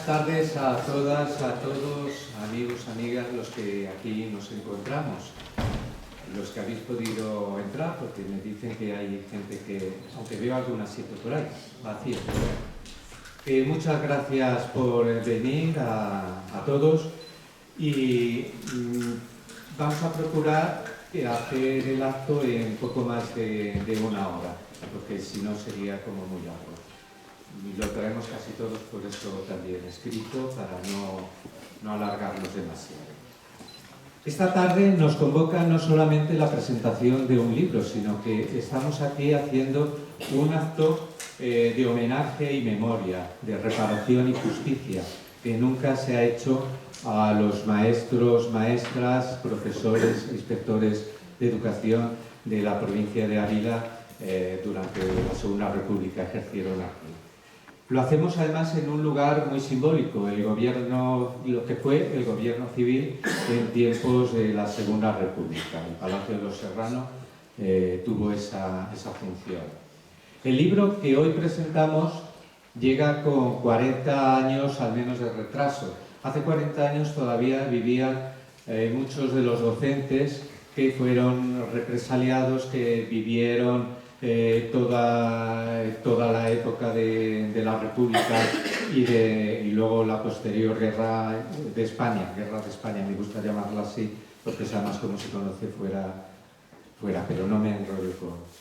tardes a todas, a todos, amigos, amigas, los que aquí nos encontramos, los que habéis podido entrar, porque me dicen que hay gente que, aunque veo algún asiento por ahí, vacío. Muchas gracias por venir a todos y vamos a procurar hacer el acto en poco más de una hora, porque si no sería como muy largo. Y lo traemos casi todos por eso también escrito, para no alargarnos demasiado. Esta tarde nos convoca no solamente la presentación de un libro, sino que estamos aquí haciendo un acto de homenaje y memoria, de reparación y justicia, que nunca se ha hecho a los maestros, maestras, profesores, inspectores de educación de la provincia de Ávila durante la Segunda República, ejercieron aquí. Lo hacemos además en un lugar muy simbólico, lo que fue el gobierno civil en tiempos de la Segunda República. El Palacio de los Serrano tuvo esa función. El libro que hoy presentamos llega con 40 años al menos de retraso. Hace 40 años todavía vivían muchos de los docentes que fueron represaliados, que vivieron toda la época de la República y luego la posterior guerra de España, me gusta llamarla así, porque es además como se conoce fuera, pero no me enrollo con...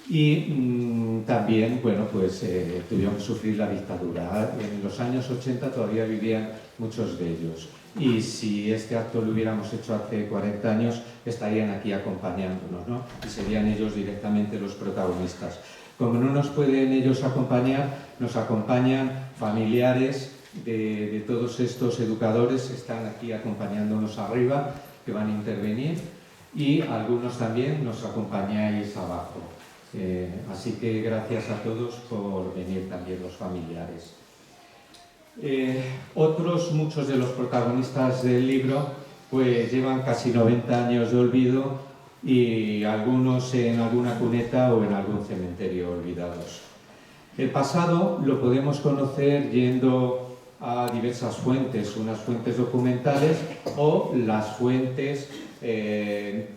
Y también, bueno, pues tuvieron que sufrir la dictadura. En los años 80 todavía vivían muchos de ellos. Y si este acto lo hubiéramos hecho hace 40 años, estarían aquí acompañándonos, ¿no? Y serían ellos directamente los protagonistas. Como no nos pueden ellos acompañar, nos acompañan familiares de todos estos educadores que están aquí acompañándonos arriba, que van a intervenir, y algunos también nos acompañáis abajo. Así que gracias a todos por venir, también los familiares. Muchos de los protagonistas del libro pues llevan casi 90 años de olvido y algunos en alguna cuneta o en algún cementerio olvidados. El pasado lo podemos conocer yendo a diversas fuentes, unas fuentes documentales o las fuentes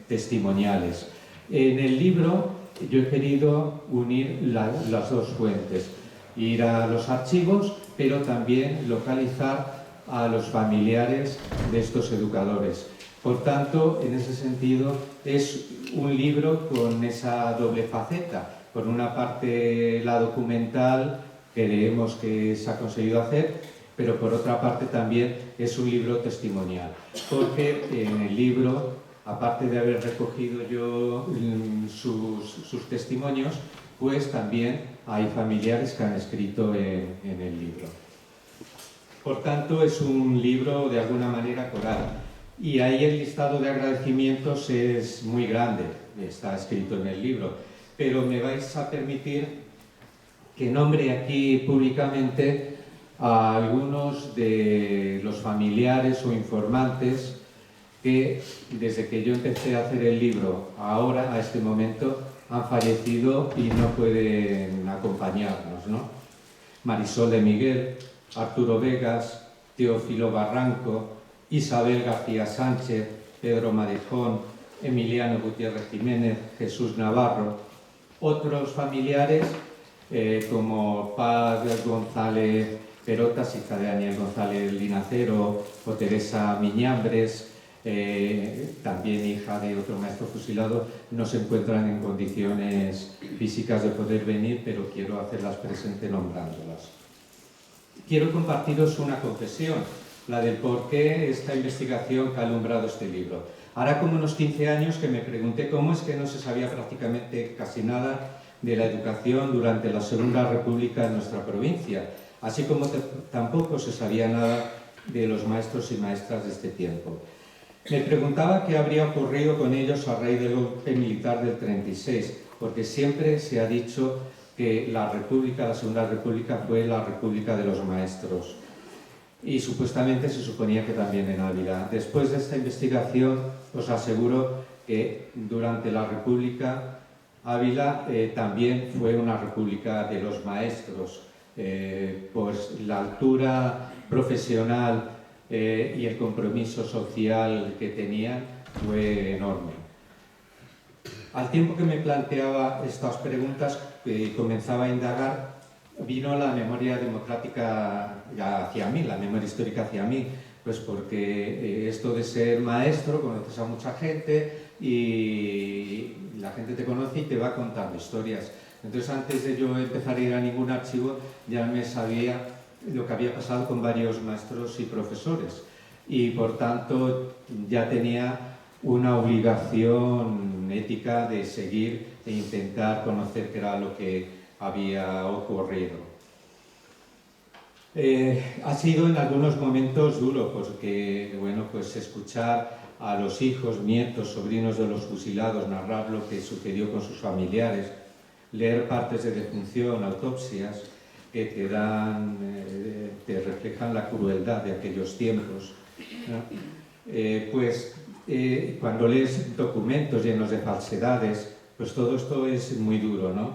testimoniales. En el libro yo he querido unir las dos fuentes, ir a los archivos, pero también localizar a los familiares de estos educadores. Por tanto, en ese sentido, es un libro con esa doble faceta. Por una parte, la documental, creemos que se ha conseguido hacer, pero por otra parte también es un libro testimonial, porque en el libro, aparte de haber recogido yo sus testimonios, pues también hay familiares que han escrito en el libro. Por tanto, es un libro de alguna manera coral. Y ahí el listado de agradecimientos es muy grande, está escrito en el libro. Pero me vais a permitir que nombre aquí públicamente a algunos de los familiares o informantes que desde que yo empecé a hacer el libro ahora, a este momento, han fallecido y no pueden acompañarnos, ¿no? Marisol de Miguel, Arturo Vegas, Teófilo Barranco, Isabel García Sánchez, Pedro Madejón, Emiliano Gutiérrez Jiménez, Jesús Navarro. Otros familiares como Paz González Perotas, hija de Daniel González Linacero, o Teresa Miñambres, también hija de otro maestro fusilado, no se encuentran en condiciones físicas de poder venir, pero quiero hacerlas presentes nombrándolas. Quiero compartiros una confesión, la del por qué esta investigación que ha alumbrado este libro. Hará como unos 15 años que me pregunté cómo es que no se sabía prácticamente casi nada de la educación durante la Segunda República en nuestra provincia, así como tampoco se sabía nada de los maestros y maestras de este tiempo. Me preguntaba qué habría ocurrido con ellos a raíz del golpe militar del 36, porque siempre se ha dicho que la Segunda República fue la República de los maestros. Y supuestamente se suponía que también en Ávila. Después de esta investigación, os aseguro que durante la República, Ávila también fue una república de los maestros, pues la altura profesional y el compromiso social que tenían fue enorme. Al tiempo que me planteaba estas preguntas y comenzaba a indagar, vino la memoria democrática hacia mí, la memoria histórica hacia mí, pues porque esto de ser maestro, conoces a mucha gente y la gente te conoce y te va contando historias. Entonces, antes de yo empezar a ir a ningún archivo, ya me sabía lo que había pasado con varios maestros y profesores y, por tanto, ya tenía una obligación ética de seguir e intentar conocer qué era lo que había ocurrido. Ha sido en algunos momentos duro, porque bueno, pues escuchar a los hijos, nietos, sobrinos de los fusilados narrar lo que sucedió con sus familiares, leer partes de defunción, autopsias, que te reflejan la crueldad de aquellos tiempos, ¿no? Cuando lees documentos llenos de falsedades, pues todo esto es muy duro, ¿no?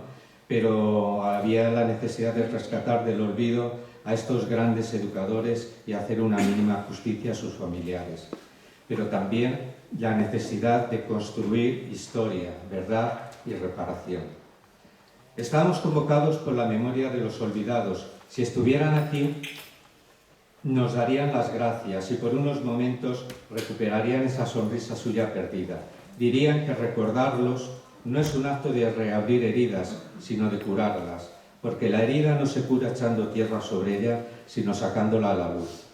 Pero había la necesidad de rescatar del olvido a estos grandes educadores y hacer una mínima justicia a sus familiares. Pero también la necesidad de construir historia, verdad y reparación. Estamos convocados por la memoria de los olvidados. Si estuvieran aquí, nos darían las gracias y por unos momentos recuperarían esa sonrisa suya perdida. Dirían que recordarlos no es un acto de reabrir heridas, sino de curarlas, porque la herida no se cura echando tierra sobre ella, sino sacándola a la luz.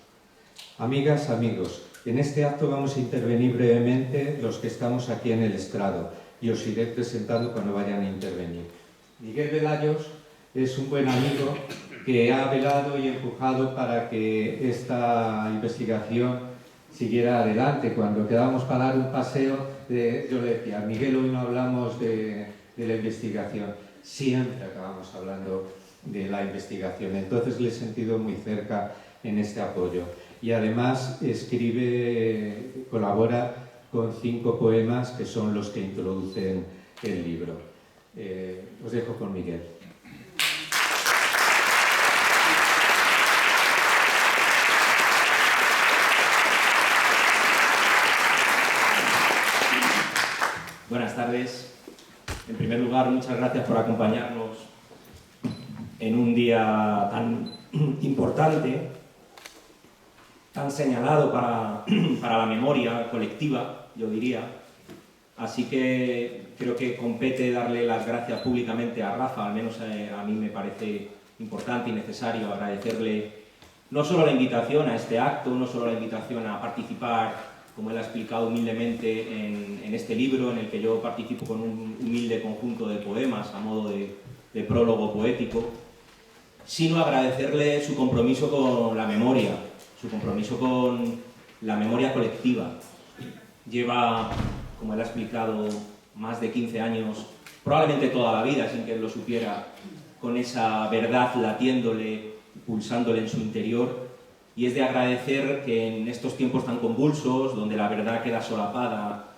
Amigas, amigos, en este acto vamos a intervenir brevemente los que estamos aquí en el estrado y os iré presentando cuando vayan a intervenir. Miguel Velayos es un buen amigo que ha velado y empujado para que esta investigación siguiera adelante. Cuando quedábamos para dar un paseo, yo le decía, Miguel, hoy no hablamos de la investigación, siempre acabamos hablando de la investigación. Entonces le he sentido muy cerca en este apoyo. Y además colabora con 5 poemas que son los que introducen el libro. Os dejo con Miguel. Buenas tardes. En primer lugar, muchas gracias por acompañarnos en un día tan importante, tan señalado para la memoria colectiva, yo diría. Así que creo que compete darle las gracias públicamente a Rafa, al menos a mí me parece importante y necesario agradecerle no solo la invitación a este acto, no solo la invitación a participar, como él ha explicado humildemente, en este libro en el que yo participo con un humilde conjunto de poemas a modo de prólogo poético, sino agradecerle su compromiso con la memoria, su compromiso con la memoria colectiva. Lleva, como él ha explicado, más de 15 años, probablemente toda la vida, sin que él lo supiera, con esa verdad latiéndole, pulsándole en su interior. Y es de agradecer que en estos tiempos tan convulsos, donde la verdad queda solapada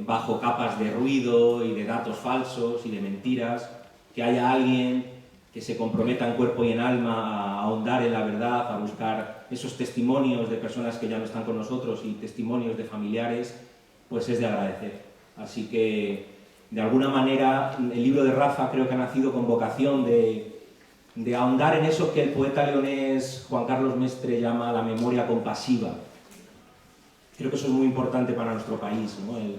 bajo capas de ruido y de datos falsos y de mentiras, que haya alguien que se comprometa en cuerpo y en alma a ahondar en la verdad, a buscar esos testimonios de personas que ya no están con nosotros y testimonios de familiares, pues es de agradecer. Así que, de alguna manera, el libro de Rafa creo que ha nacido con vocación de ahondar en eso que el poeta leonés Juan Carlos Mestre llama la memoria compasiva. Creo que eso es muy importante para nuestro país, ¿no? El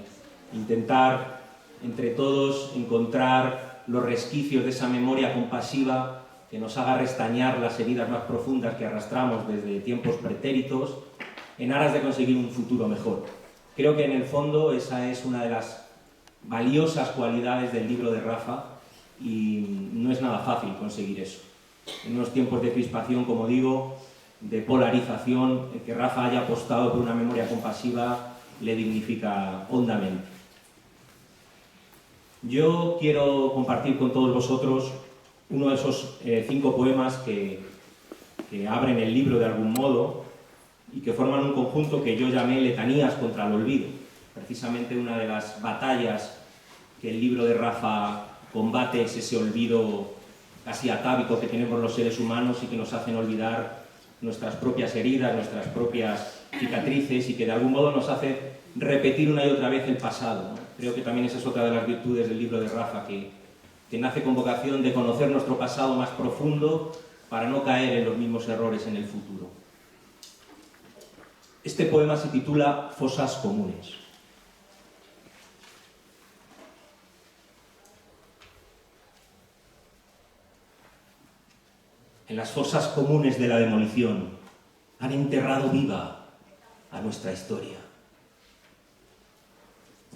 intentar, entre todos, encontrar los resquicios de esa memoria compasiva que nos haga restañar las heridas más profundas que arrastramos desde tiempos pretéritos, en aras de conseguir un futuro mejor. Creo que en el fondo esa es una de las valiosas cualidades del libro de Rafa y no es nada fácil conseguir eso. En unos tiempos de crispación, como digo, de polarización, el que Rafa haya apostado por una memoria compasiva le dignifica hondamente. Yo quiero compartir con todos vosotros uno de esos 5 poemas que abren el libro de algún modo y que forman un conjunto que yo llamé Letanías contra el olvido. Precisamente una de las batallas que el libro de Rafa combate es ese olvido casi atávico que tenemos los seres humanos y que nos hacen olvidar nuestras propias heridas, nuestras propias cicatrices y que de algún modo nos hace repetir una y otra vez el pasado, ¿no? Creo que también esa es otra de las virtudes del libro de Rafa, que nace con vocación de conocer nuestro pasado más profundo para no caer en los mismos errores en el futuro. Este poema se titula Fosas comunes. En las fosas comunes de la demolición han enterrado viva a nuestra historia.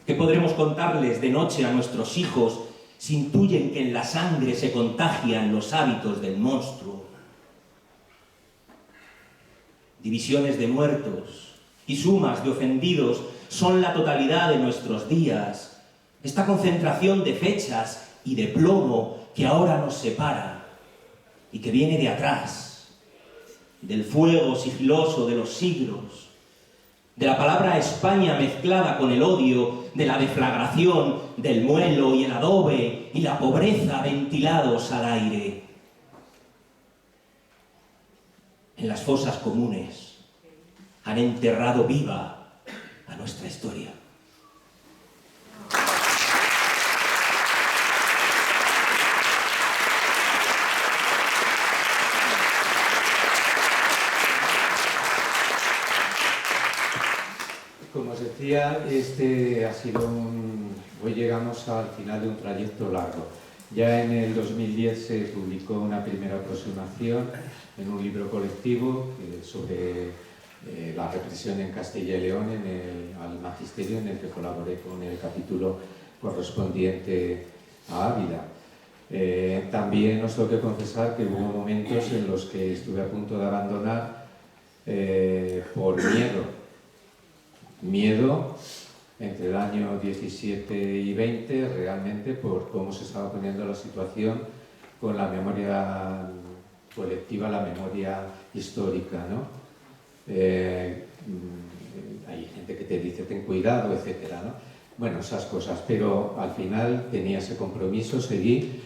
¿Qué podremos contarles de noche a nuestros hijos si intuyen que en la sangre se contagian los hábitos del monstruo? Divisiones de muertos y sumas de ofendidos son la totalidad de nuestros días. Esta concentración de fechas y de plomo que ahora nos separa y que viene de atrás, del fuego sigiloso de los siglos, de la palabra España mezclada con el odio, de la deflagración, del muelo y el adobe y la pobreza ventilados al aire. En las fosas comunes han enterrado viva a nuestra historia. Como os decía, este ha sido hoy llegamos al final de un trayecto largo. Ya en el 2010 se publicó una primera aproximación en un libro colectivo sobre la represión en Castilla y León al magisterio, en el que colaboré con el capítulo correspondiente a Ávila. También os tengo que confesar que hubo momentos en los que estuve a punto de abandonar por miedo entre el año 17 y 20 realmente por cómo se estaba poniendo la situación con la memoria colectiva, la memoria histórica, ¿no? Hay gente que te dice ten cuidado, etcétera, ¿no? Bueno, esas cosas, pero al final tenía ese compromiso, seguí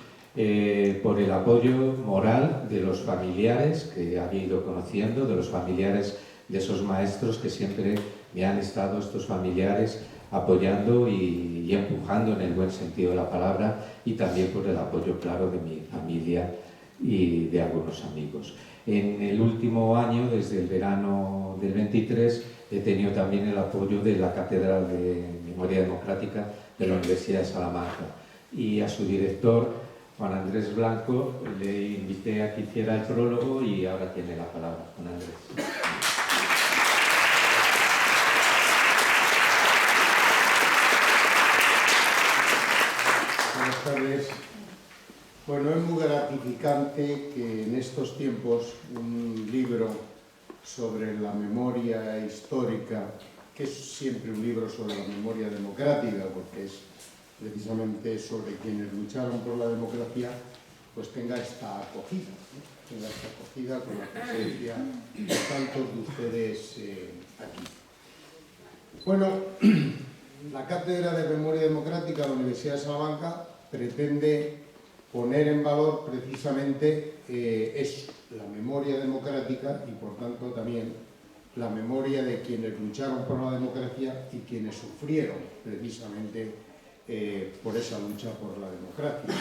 por el apoyo moral de los familiares que había ido conociendo, de los familiares de esos maestros que siempre me han estado, estos familiares, apoyando y empujando en el buen sentido de la palabra, y también por el apoyo claro de mi familia y de algunos amigos. En el último año, desde el verano del 23, he tenido también el apoyo de la Cátedra de Memoria Democrática de la Universidad de Salamanca, y a su director, Juan Andrés Blanco, le invité a que hiciera el prólogo y ahora tiene la palabra. Juan Andrés. Buenas tardes. Bueno, es muy gratificante que en estos tiempos un libro sobre la memoria histórica, que es siempre un libro sobre la memoria democrática, porque es precisamente sobre quienes lucharon por la democracia, pues tenga esta acogida, ¿no? Tenga esta acogida con la presencia de tantos de ustedes aquí. Bueno, la Cátedra de Memoria Democrática de la Universidad de Salamanca pretende poner en valor precisamente eso, la memoria democrática, y por tanto también la memoria de quienes lucharon por la democracia y quienes sufrieron precisamente por esa lucha por la democracia.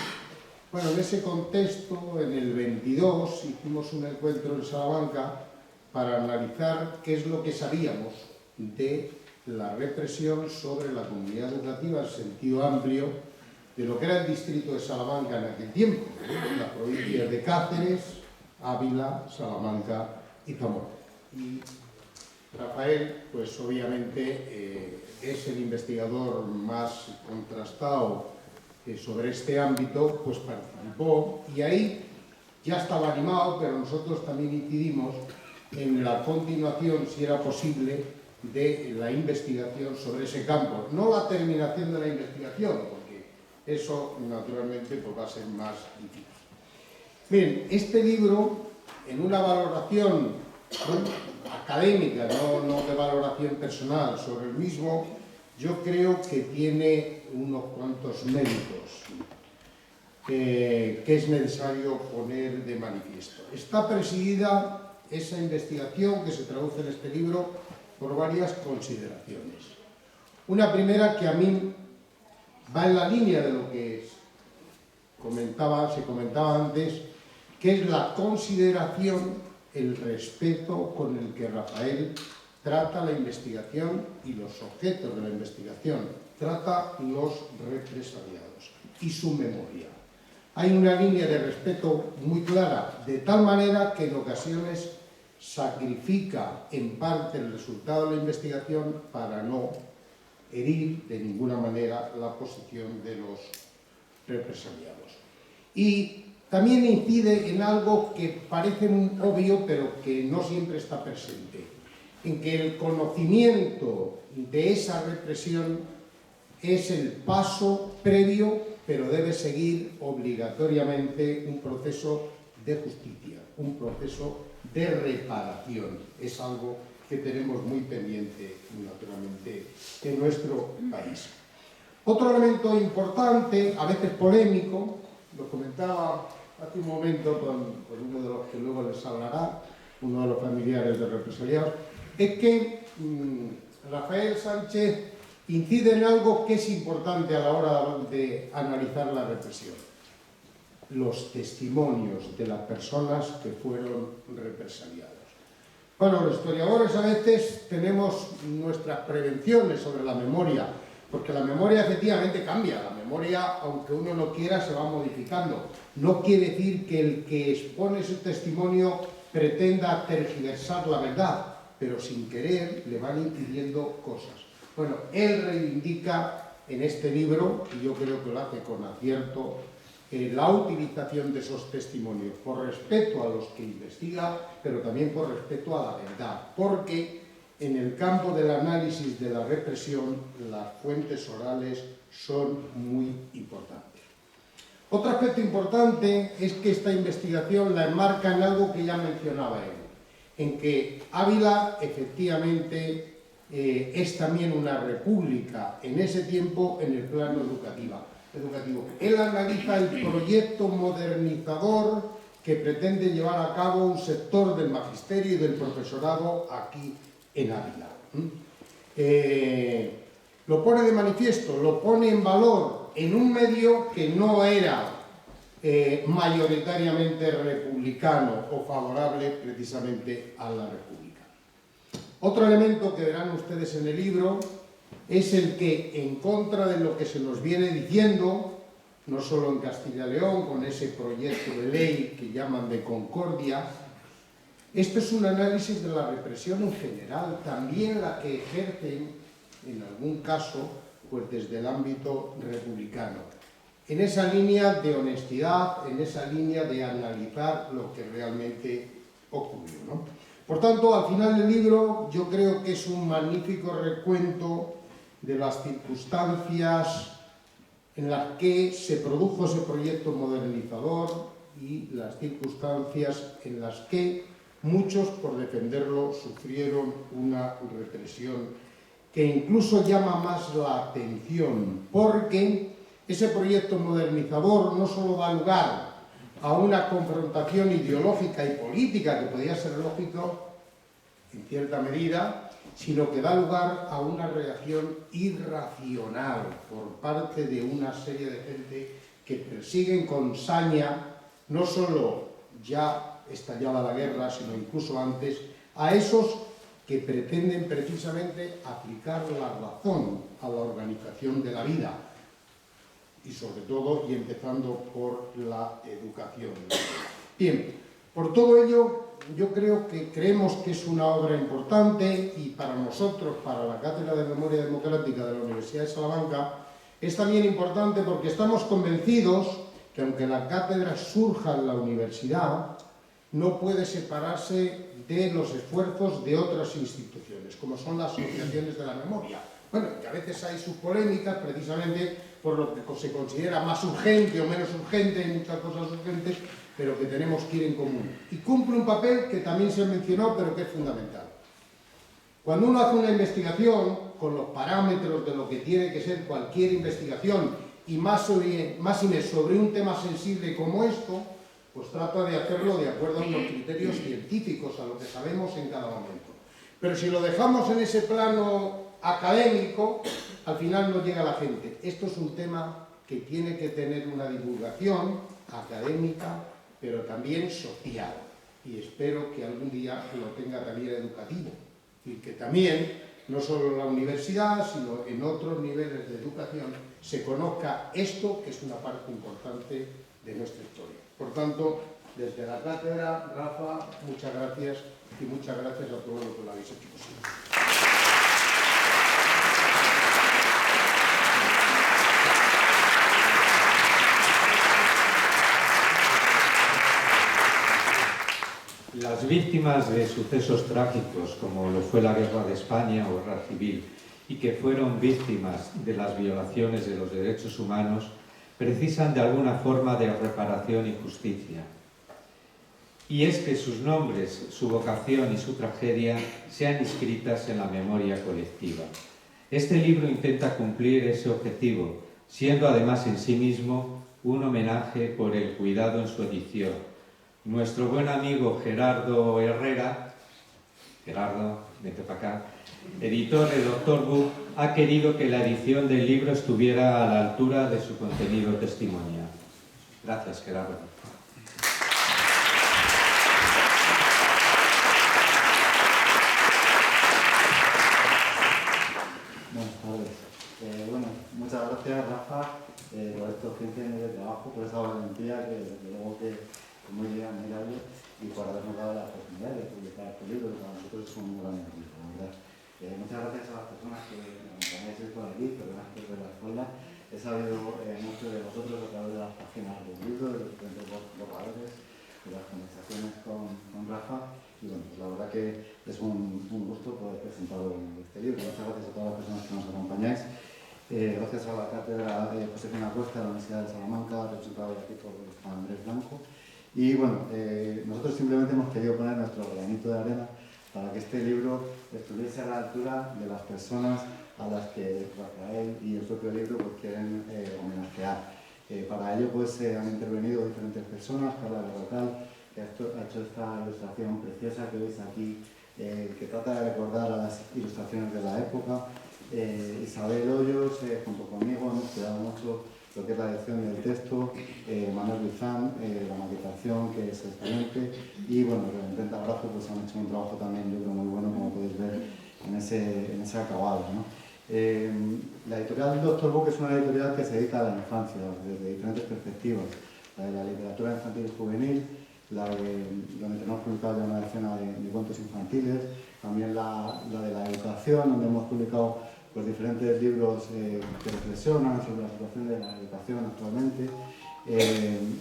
Bueno, en ese contexto, en el 22, hicimos un encuentro en Salamanca para analizar qué es lo que sabíamos de la represión sobre la comunidad educativa en sentido amplio de lo que era el distrito de Salamanca en aquel tiempo, las provincias de Cáceres, Ávila, Salamanca y Zamora. Y Rafael, pues obviamente es el investigador más contrastado sobre este ámbito, pues participó, y ahí ya estaba animado, pero nosotros también incidimos en la continuación, si era posible, de la investigación sobre ese campo. No la terminación de la investigación, porque eso naturalmente pues, va a ser más difícil. Bien, este libro, en una valoración académica, no de valoración personal sobre el mismo, yo creo que tiene unos cuantos méritos. que es necesario poner de manifiesto. Está presidida esa investigación que se traduce en este libro por varias consideraciones. Una primera que a mí va en la línea de lo que se comentaba antes, que es la consideración, el respeto con el que Rafael trata la investigación y los objetos de la investigación, trata los represaliados y su memoria. Hay una línea de respeto muy clara, de tal manera que en ocasiones sacrifica en parte el resultado de la investigación para no herir de ninguna manera la posición de los represaliados. Y también incide en algo que parece obvio, pero que no siempre está presente, en que el conocimiento de esa represión es el paso previo, pero debe seguir obligatoriamente un proceso de justicia, un proceso de reparación. Es algo que tenemos muy pendiente, naturalmente, en nuestro país. Otro elemento importante, a veces polémico, lo comentaba hace un momento con uno de los que luego les hablará, uno de los familiares de represaliados, es que Rafael Sánchez incide en algo que es importante a la hora de analizar la represión: los testimonios de las personas que fueron represaliadas. Bueno, los historiadores a veces tenemos nuestras prevenciones sobre la memoria, porque la memoria efectivamente cambia. La memoria, aunque uno no quiera, se va modificando. No quiere decir que el que expone su testimonio pretenda tergiversar la verdad, pero sin querer le van impidiendo cosas. Bueno, él reivindica en este libro, y yo creo que lo hace con acierto, la utilización de esos testimonios por respeto a los que investiga, pero también por respeto a la verdad, porque en el campo del análisis de la represión las fuentes orales son muy importantes. Otro aspecto importante es que esta investigación la enmarca en algo que ya mencionaba él, en que Ávila efectivamente es también una república en ese tiempo en el plano educativo. Él analiza el proyecto modernizador que pretende llevar a cabo un sector del magisterio y del profesorado aquí en Ávila. Lo pone de manifiesto, lo pone en valor en un medio que no era mayoritariamente republicano o favorable precisamente a la República. Otro elemento que verán ustedes en el libro es el que, en contra de lo que se nos viene diciendo, no solo en Castilla y León, con ese proyecto de ley que llaman de concordia, esto es un análisis de la represión en general, también la que ejercen, en algún caso, pues desde el ámbito republicano, en esa línea de honestidad, en esa línea de analizar lo que realmente ocurrió, ¿no? Por tanto, al final del libro, yo creo que es un magnífico recuento de las circunstancias en las que se produjo ese proyecto modernizador y las circunstancias en las que muchos, por defenderlo, sufrieron una represión que incluso llama más la atención, porque ese proyecto modernizador no solo da lugar a una confrontación ideológica y política, que podía ser lógico en cierta medida, sino que da lugar a una reacción irracional por parte de una serie de gente que persiguen con saña, no solo ya estallada la guerra, sino incluso antes, a esos que pretenden precisamente aplicar la razón a la organización de la vida, y sobre todo, y empezando por la educación. Bien, por todo ello, yo creo que creemos que es una obra importante, y para nosotros, para la Cátedra de Memoria Democrática de la Universidad de Salamanca, es también importante porque estamos convencidos que aunque la cátedra surja en la universidad, no puede separarse de los esfuerzos de otras instituciones, como son las asociaciones de la memoria. Bueno, que a veces hay sus polémicas precisamente por lo que se considera más urgente o menos urgente, hay muchas cosas urgentes, pero que tenemos que ir en común. Y cumple un papel que también se mencionó, pero que es fundamental. Cuando uno hace una investigación con los parámetros de lo que tiene que ser cualquier investigación, y más sobre un tema sensible como esto, pues trata de hacerlo de acuerdo a unos criterios científicos, a lo que sabemos en cada momento. Pero si lo dejamos en ese plano académico, al final no llega la gente. Esto es un tema que tiene que tener una divulgación académica, pero también social. Y espero que algún día lo tenga también educativo. Y que también, no solo en la universidad, sino en otros niveles de educación, se conozca esto, que es una parte importante de nuestra historia. Por tanto, desde la cátedra, Rafa, muchas gracias y muchas gracias a todos los que lo habéis hecho posible. Las víctimas de sucesos trágicos, como lo fue la Guerra de España o Guerra Civil, y que fueron víctimas de las violaciones de los derechos humanos, precisan de alguna forma de reparación y justicia. Y es que sus nombres, su vocación y su tragedia sean inscritas en la memoria colectiva. Este libro intenta cumplir ese objetivo, siendo además en sí mismo un homenaje por el cuidado en su edición. Nuestro buen amigo Gerardo Herrera, Gerardo, vete para acá, editor de Doctor Book, ha querido que la edición del libro estuviera a la altura de su contenido testimonial. Gracias, Gerardo. Buenas tardes. Bueno, muchas gracias, Rafa, por estos 15 años de trabajo, por esa valentía que desde luego que es muy admirable, y por habernos dado la oportunidad de publicar este libro, que para nosotros es un gran orgullo, la verdad. Muchas gracias a las personas que me acompañáis hoy por aquí, personas que de la escuela. He sabido mucho de vosotros a través de las páginas del libro, de los diferentes borradores, de las conversaciones con Rafa, y bueno, pues la verdad que es un gusto poder presentar este libro. Muchas gracias a todas las personas que nos acompañáis. Gracias a la cátedra Josefina Cuesta de la Universidad de Salamanca, representada aquí por Andrés Blanco. Y bueno, nosotros simplemente hemos querido poner nuestro granito de arena para que este libro estuviese a la altura de las personas a las que Rafael y el propio libro pues, quieren homenajear. Para ello pues, han intervenido diferentes personas. Carla Berrocal, que ha hecho esta ilustración preciosa que veis aquí, que trata de recordar a las ilustraciones de la época. Isabel Hoyos, junto conmigo, hemos cuidado mucho lo que es la edición del texto, Manuel Luizán, la maquetación, que es excelente, y bueno, los 30 brazos pues, han hecho un trabajo también, yo creo, muy bueno, como podéis ver en ese acabado, ¿no? La editorial Doctor Book es una editorial que se dedica a la infancia, desde diferentes perspectivas, la de la literatura infantil y juvenil, donde tenemos publicado ya una decena de cuentos infantiles, también la de la educación, donde hemos publicado pues, diferentes libros que reflexionan sobre la situación de la educación actualmente,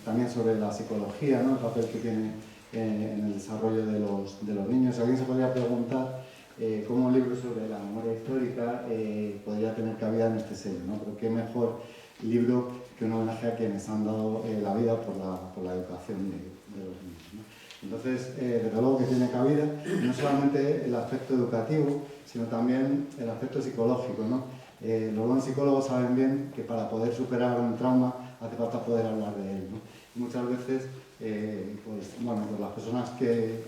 también sobre la psicología, ¿no? El papel que tiene en el desarrollo de los niños. Alguien se podría preguntar cómo un libro sobre la memoria histórica podría tener cabida en este sello, ¿no? Pero qué mejor libro que un homenaje a quienes han dado la vida por la educación de los niños, ¿no? Entonces, desde luego que tiene cabida no solamente el aspecto educativo, sino también el aspecto psicológico, ¿no? Los buenos psicólogos saben bien que para poder superar un trauma hace falta poder hablar de él, ¿no? Y muchas veces, pues las personas que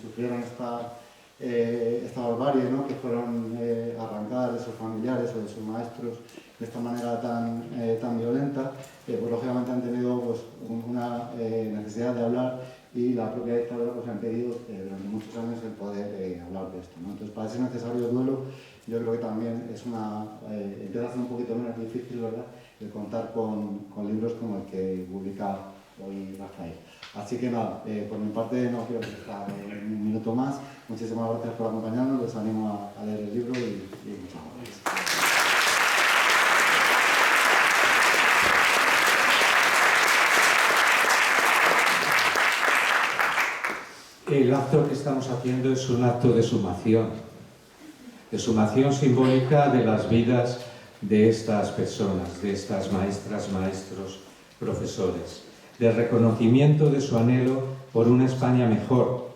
sufrieron esta barbarie, ¿no? Que fueron arrancadas de sus familiares o de sus maestros de esta manera tan violenta, pues lógicamente han tenido pues, una necesidad de hablar, y la propia dictadura pues, han pedido durante muchos años el poder hablar de esto, ¿no? Entonces, para ese necesario duelo, yo creo que también es empieza a ser un poquito menos difícil, ¿verdad?, el contar con libros como el que publica hoy Rafael. Así que nada, por mi parte no quiero estar un minuto más. Muchísimas gracias por acompañarnos, les animo a leer el libro y muchas gracias. El acto que estamos haciendo es un acto de sumación simbólica de las vidas de estas personas, de estas maestras, maestros, profesores, de reconocimiento de su anhelo por una España mejor,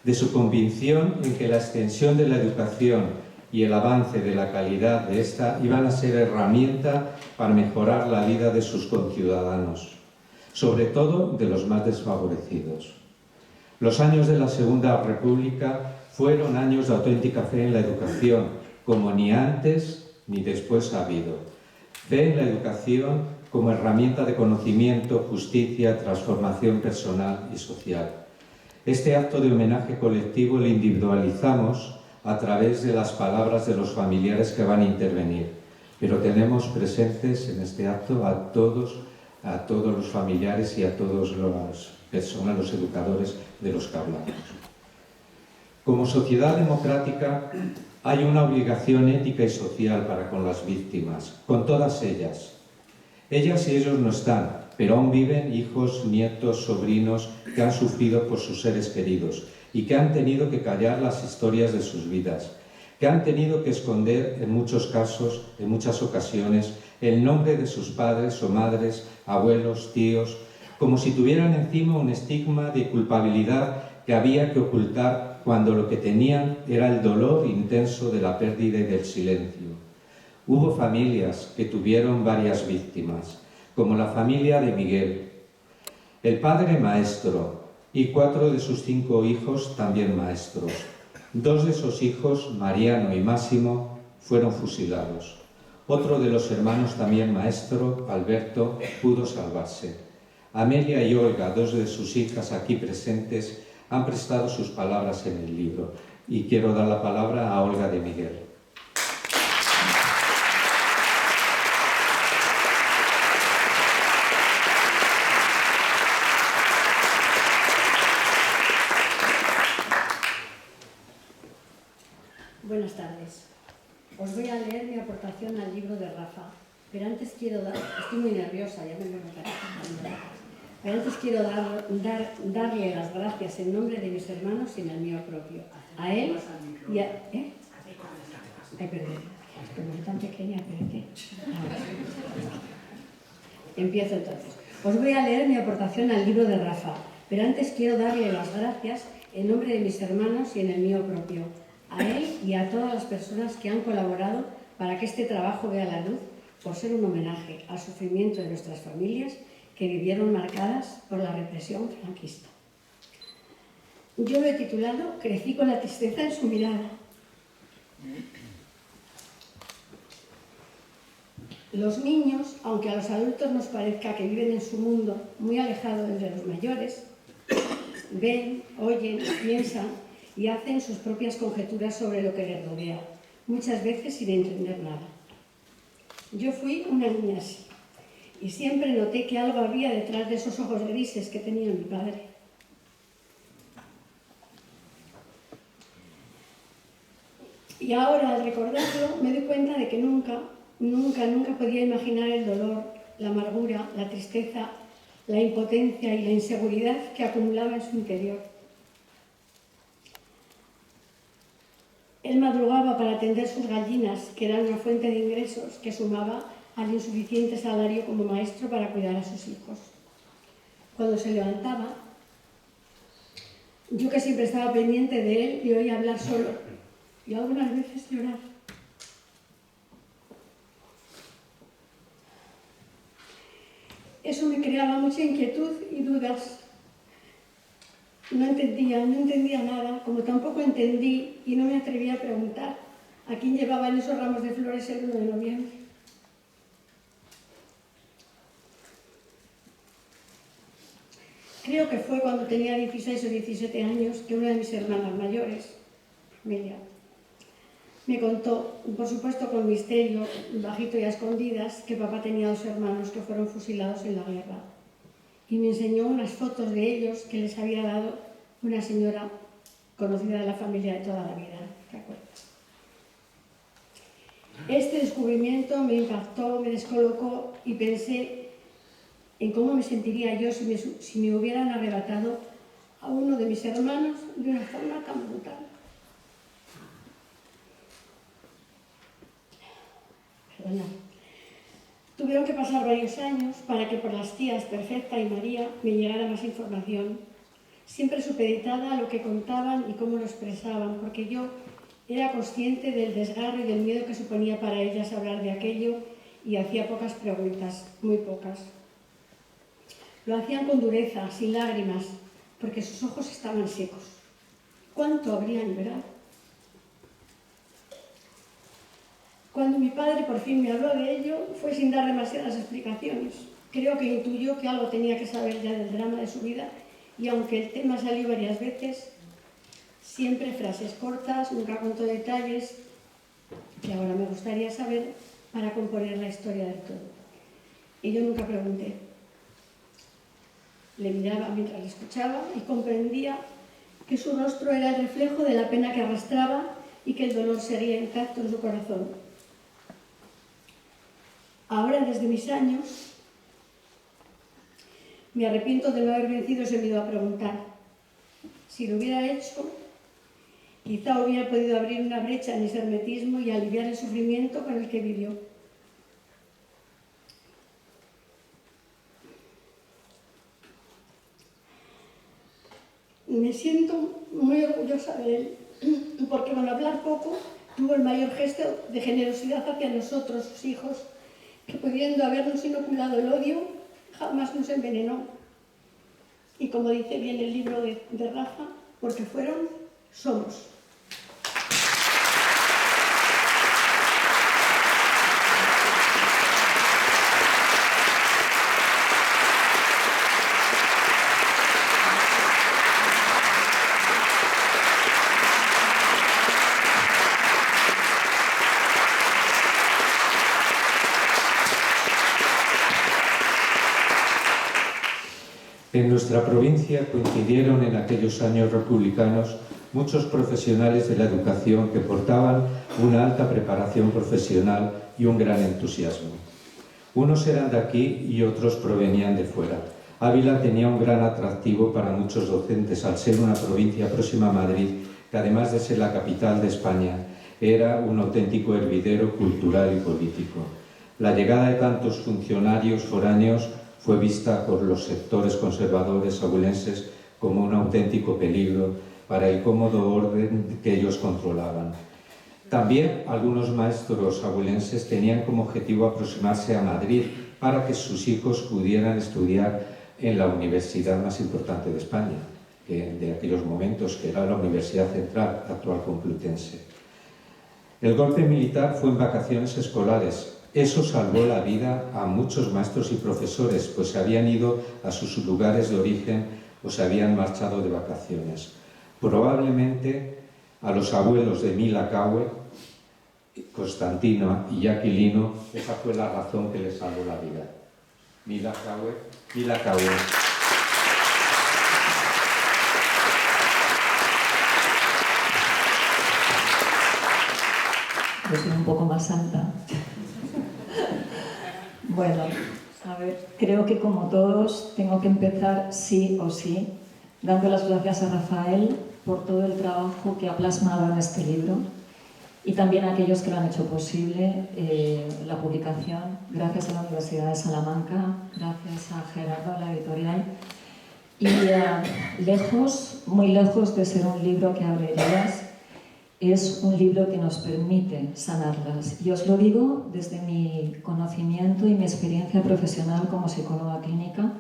de su convicción en que la extensión de la educación y el avance de la calidad de esta iban a ser herramienta para mejorar la vida de sus conciudadanos, sobre todo de los más desfavorecidos. Los años de la Segunda República fueron años de auténtica fe en la educación, como ni antes ni después ha habido. Fe en la educación como herramienta de conocimiento, justicia, transformación personal y social. Este acto de homenaje colectivo lo individualizamos a través de las palabras de los familiares que van a intervenir, pero tenemos presentes en este acto a todos los familiares y a todos las personas, los educadores de los que hablamos. Como sociedad democrática hay una obligación ética y social para con las víctimas, con todas ellas. Ellas y ellos no están, pero aún viven hijos, nietos, sobrinos que han sufrido por sus seres queridos y que han tenido que callar las historias de sus vidas, que han tenido que esconder en muchos casos, en muchas ocasiones, el nombre de sus padres o madres, abuelos, tíos, como si tuvieran encima un estigma de culpabilidad que había que ocultar cuando lo que tenían era el dolor intenso de la pérdida y del silencio. Hubo familias que tuvieron varias víctimas, como la familia de Miguel, el padre maestro y 4 de sus 5 hijos también maestros. 2 de esos hijos, Mariano y Máximo, fueron fusilados. Otro de los hermanos también maestro, Alberto, pudo salvarse. Amelia y Olga, 2 de sus hijas aquí presentes, han prestado sus palabras en el libro. Y quiero dar la palabra a Olga de Miguel. Buenas tardes. Os voy a leer mi aportación al libro de Rafa, pero antes quiero dar... Estoy muy nerviosa, ya me lo notaré. Pero antes quiero darle las gracias en nombre de mis hermanos y en el mío propio. A él y a... ¿Eh? Ay, perdón. Como es tan pequeña, espérate. Empiezo entonces. Os voy a leer mi aportación al libro de Rafa, pero antes quiero darle las gracias en nombre de mis hermanos y en el mío propio. A él y a todas las personas que han colaborado para que este trabajo vea la luz, por ser un homenaje al sufrimiento de nuestras familias que vivieron marcadas por la represión franquista. Yo lo he titulado Crecí con la tristeza en su mirada. Los niños, aunque a los adultos nos parezca que viven en su mundo muy alejado de los mayores, ven, oyen, piensan y hacen sus propias conjeturas sobre lo que les rodea, muchas veces sin entender nada. Yo fui una niña así, y siempre noté que algo había detrás de esos ojos grises que tenía mi padre. Y ahora, al recordarlo, me doy cuenta de que nunca podía imaginar el dolor, la amargura, la tristeza, la impotencia y la inseguridad que acumulaba en su interior. Él madrugaba para atender sus gallinas, que eran una fuente de ingresos que sumaba al insuficiente salario como maestro para cuidar a sus hijos. Cuando se levantaba, yo que siempre estaba pendiente de él, le oía hablar solo y algunas veces llorar. Eso me creaba mucha inquietud y dudas. No entendía nada, como tampoco entendí y no me atreví a preguntar a quién llevaban esos ramos de flores el 1 de noviembre. Creo que fue cuando tenía 16 o 17 años que una de mis hermanas mayores, Amelia, me contó, por supuesto con misterio, bajito y a escondidas, que papá tenía 2 hermanos que fueron fusilados en la guerra. Y me enseñó unas fotos de ellos que les había dado una señora conocida de la familia de toda la vida, ¿te acuerdas? Este descubrimiento me impactó, me descolocó y pensé en cómo me sentiría yo si me hubieran arrebatado a uno de mis hermanos de una forma tan brutal. Perdona. Tuvieron que pasar varios años para que por las tías Perfecta y María me llegara más información, siempre supeditada a lo que contaban y cómo lo expresaban, porque yo Era consciente del desgarro y del miedo que suponía para ellas hablar de aquello y hacía pocas preguntas, muy pocas. Lo hacían con dureza, sin lágrimas, porque sus ojos estaban secos. ¿Cuánto habrían llorado? Cuando mi padre por fin me habló de ello, fue sin dar demasiadas explicaciones. Creo que intuyó que algo tenía que saber ya del drama de su vida, y aunque el tema salió varias veces, siempre frases cortas, nunca contó detalles que ahora me gustaría saber para componer la historia del todo. Y yo nunca pregunté. Le miraba mientras le escuchaba y comprendía que su rostro era el reflejo de la pena que arrastraba y que el dolor seguía intacto en su corazón. Ahora, desde mis años, me arrepiento de no haber vencido ese miedo a preguntar. Si lo hubiera hecho, quizá hubiera podido abrir una brecha en ese hermetismo y aliviar el sufrimiento con el que vivió. Me siento muy orgullosa de él, porque con hablar poco tuvo el mayor gesto de generosidad hacia nosotros, sus hijos, que pudiendo habernos inoculado el odio, jamás nos envenenó. Y como dice bien el libro de Rafa, porque fueron, somos. En nuestra provincia coincidieron en aquellos años republicanos muchos profesionales de la educación que portaban una alta preparación profesional y un gran entusiasmo. Unos eran de aquí y otros provenían de fuera. Ávila tenía un gran atractivo para muchos docentes al ser una provincia próxima a Madrid, que además de ser la capital de España, era un auténtico hervidero cultural y político. La llegada de tantos funcionarios foráneos fue vista por los sectores conservadores abulenses como un auténtico peligro para el cómodo orden que ellos controlaban. También algunos maestros abulenses tenían como objetivo aproximarse a Madrid para que sus hijos pudieran estudiar en la universidad más importante de España, de aquellos momentos, que era la Universidad Central, actual Complutense. El golpe militar fue en vacaciones escolares. Eso salvó la vida a muchos maestros y profesores, pues se habían ido a sus lugares de origen o se habían marchado de vacaciones. Probablemente a los abuelos de Mila Caue, Constantino y Aquilino, esa fue la razón que les salvó la vida. Mila Caue. Yo soy un poco más alta. Bueno, a ver, creo que como todos tengo que empezar sí o sí dando las gracias a Rafael por todo el trabajo que ha plasmado en este libro y también a aquellos que lo han hecho posible, la publicación, gracias a la Universidad de Salamanca, gracias a Gerardo, a la editorial, y lejos, muy lejos de ser un libro que abre heridas, es un libro que nos permite sanarlas. Y os lo digo desde mi conocimiento y mi experiencia profesional como psicóloga clínica,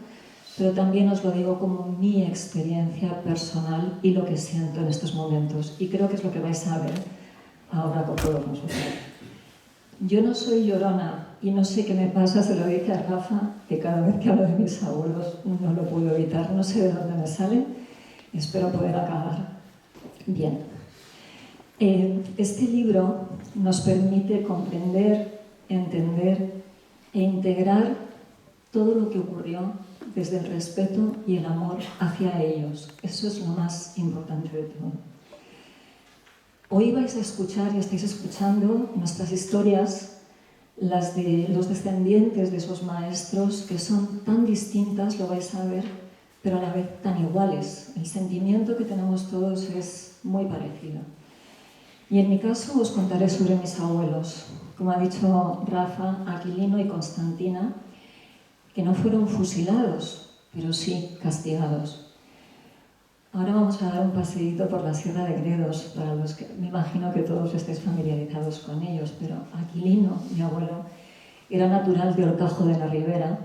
pero también os lo digo como mi experiencia personal y lo que siento en estos momentos. Y creo que es lo que vais a ver ahora con todos nosotros. Yo no soy llorona y no sé qué me pasa, se lo dije a Rafa, que cada vez que hablo de mis abuelos no lo puedo evitar, no sé de dónde me sale, espero poder acabar bien. Este libro nos permite comprender, entender e integrar todo lo que ocurrió desde el respeto y el amor hacia ellos. Eso es lo más importante de todo. Hoy vais a escuchar y estáis escuchando nuestras historias, las de los descendientes de esos maestros, que son tan distintas, lo vais a ver, pero a la vez tan iguales. El sentimiento que tenemos todos es muy parecido. Y en mi caso os contaré sobre mis abuelos, como ha dicho Rafa, Aquilino y Constantina, que no fueron fusilados, pero sí castigados. Ahora vamos a dar un paseíto por la Sierra de Gredos, para los que me imagino que todos estéis familiarizados con ellos, pero Aquilino, mi abuelo, era natural de Horcajo de la Ribera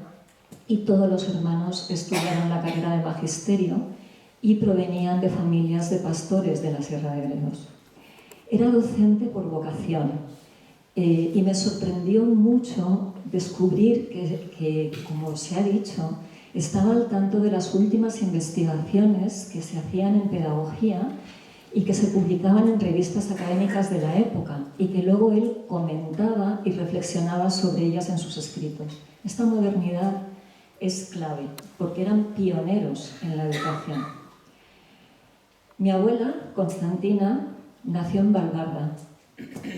y todos los hermanos estudiaron la carrera de magisterio y provenían de familias de pastores de la Sierra de Gredos. Era docente por vocación y me sorprendió mucho descubrir que, como se ha dicho, estaba al tanto de las últimas investigaciones que se hacían en pedagogía y que se publicaban en revistas académicas de la época y que luego él comentaba y reflexionaba sobre ellas en sus escritos. Esta modernidad es clave porque eran pioneros en la educación. Mi abuela, Constantina, nació en Valbarda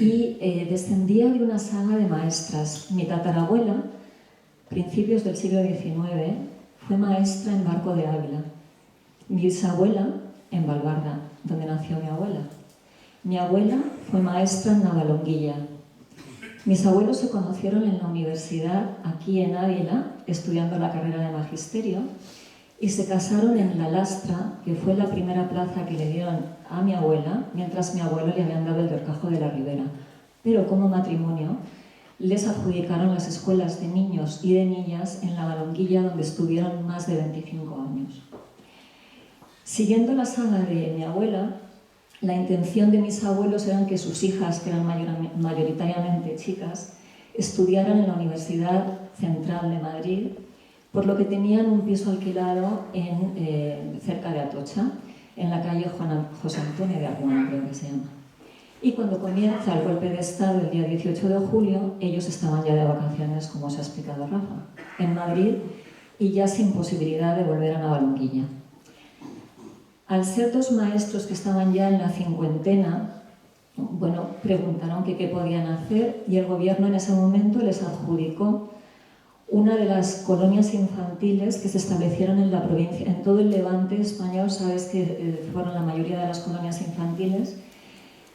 y descendía de una saga de maestras. Mi tatarabuela, principios del siglo XIX, fue maestra en Barco de Ávila. Mi bisabuela en Valbarda, donde nació mi abuela. Mi abuela fue maestra en Navalonguilla. Mis abuelos se conocieron en la universidad aquí en Ávila, estudiando la carrera de magisterio, y se casaron en La Lastra, que fue la primera plaza que le dieron a mi abuela, mientras mi abuelo le habían dado el de Horcajo de la Ribera. Pero como matrimonio les adjudicaron las escuelas de niños y de niñas en la Valonguilla, donde estuvieron más de 25 años. Siguiendo la saga de mi abuela, la intención de mis abuelos era que sus hijas, que eran mayoritariamente chicas, estudiaran en la Universidad Central de Madrid, por lo que tenían un piso alquilado cerca de Atocha, en la calle José Antonio de Arguna, creo que se llama. Y cuando comienza el golpe de Estado el día 18 de julio, ellos estaban ya de vacaciones, como se ha explicado Rafa, en Madrid y ya sin posibilidad de volver a Navalonguilla. Al ser dos maestros que estaban ya en la cincuentena, bueno, preguntaron que qué podían hacer y el gobierno en ese momento les adjudicó una de las colonias infantiles que se establecieron en la provincia, en todo el Levante español. Sabes que fueron la mayoría de las colonias infantiles,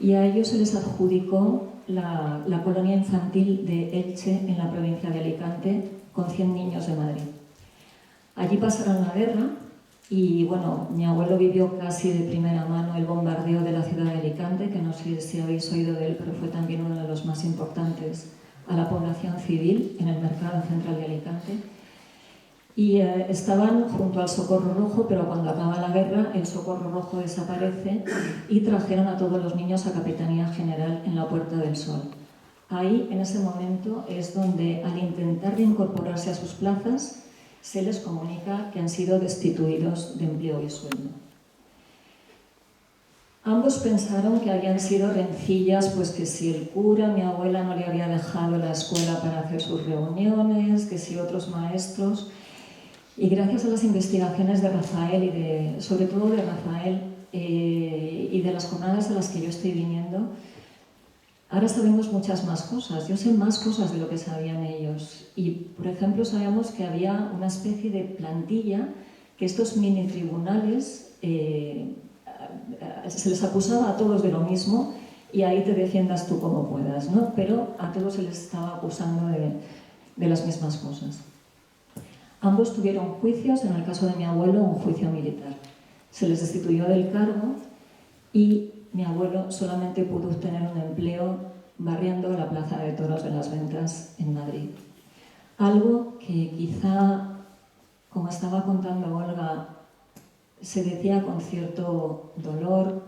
y a ellos se les adjudicó la colonia infantil de Elche, en la provincia de Alicante, con 100 niños de Madrid. Allí pasaron la guerra y, bueno, mi abuelo vivió casi de primera mano el bombardeo de la ciudad de Alicante, que no sé si habéis oído de él, pero fue también uno de los más importantes a la población civil en el mercado central de Alicante. Y estaban junto al Socorro Rojo, pero cuando acaba la guerra el Socorro Rojo desaparece y trajeron a todos los niños a Capitanía General en la Puerta del Sol. Ahí, en ese momento, es donde, al intentar reincorporarse a sus plazas, se les comunica que han sido destituidos de empleo y sueldo. Ambos pensaron que habían sido rencillas, pues que si el cura, mi abuela, no le había dejado la escuela para hacer sus reuniones, que si otros maestros. Y gracias a las investigaciones de Rafael y sobre todo de Rafael y de las jornadas a las que yo estoy viniendo, ahora sabemos muchas más cosas. Yo sé más cosas de lo que sabían ellos. Y, por ejemplo, sabemos que había una especie de plantilla, que estos mini tribunales se les acusaba a todos de lo mismo y ahí te defiendas tú como puedas, ¿no? Pero a todos se les estaba acusando de las mismas cosas. Ambos tuvieron juicios, en el caso de mi abuelo, un juicio militar. Se les destituyó del cargo y mi abuelo solamente pudo obtener un empleo barriendo la Plaza de Toros de las Ventas en Madrid. Algo que quizá, como estaba contando Olga, se decía con cierto dolor,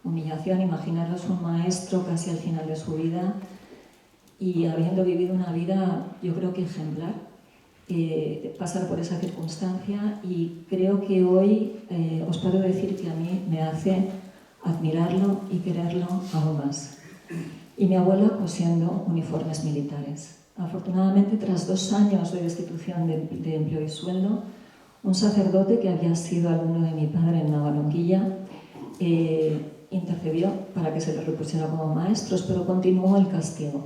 humillación. Imaginaros un maestro casi al final de su vida y habiendo vivido una vida, yo creo que ejemplar, pasar por esa circunstancia, y creo que hoy os puedo decir que a mí me hace admirarlo y quererlo aún más. Y mi abuela cosiendo uniformes militares. Afortunadamente, tras 2 años de destitución de empleo y sueldo, un sacerdote que había sido alumno de mi padre en Navalonguilla intercedió para que se les repusiera como maestros, pero continuó el castigo.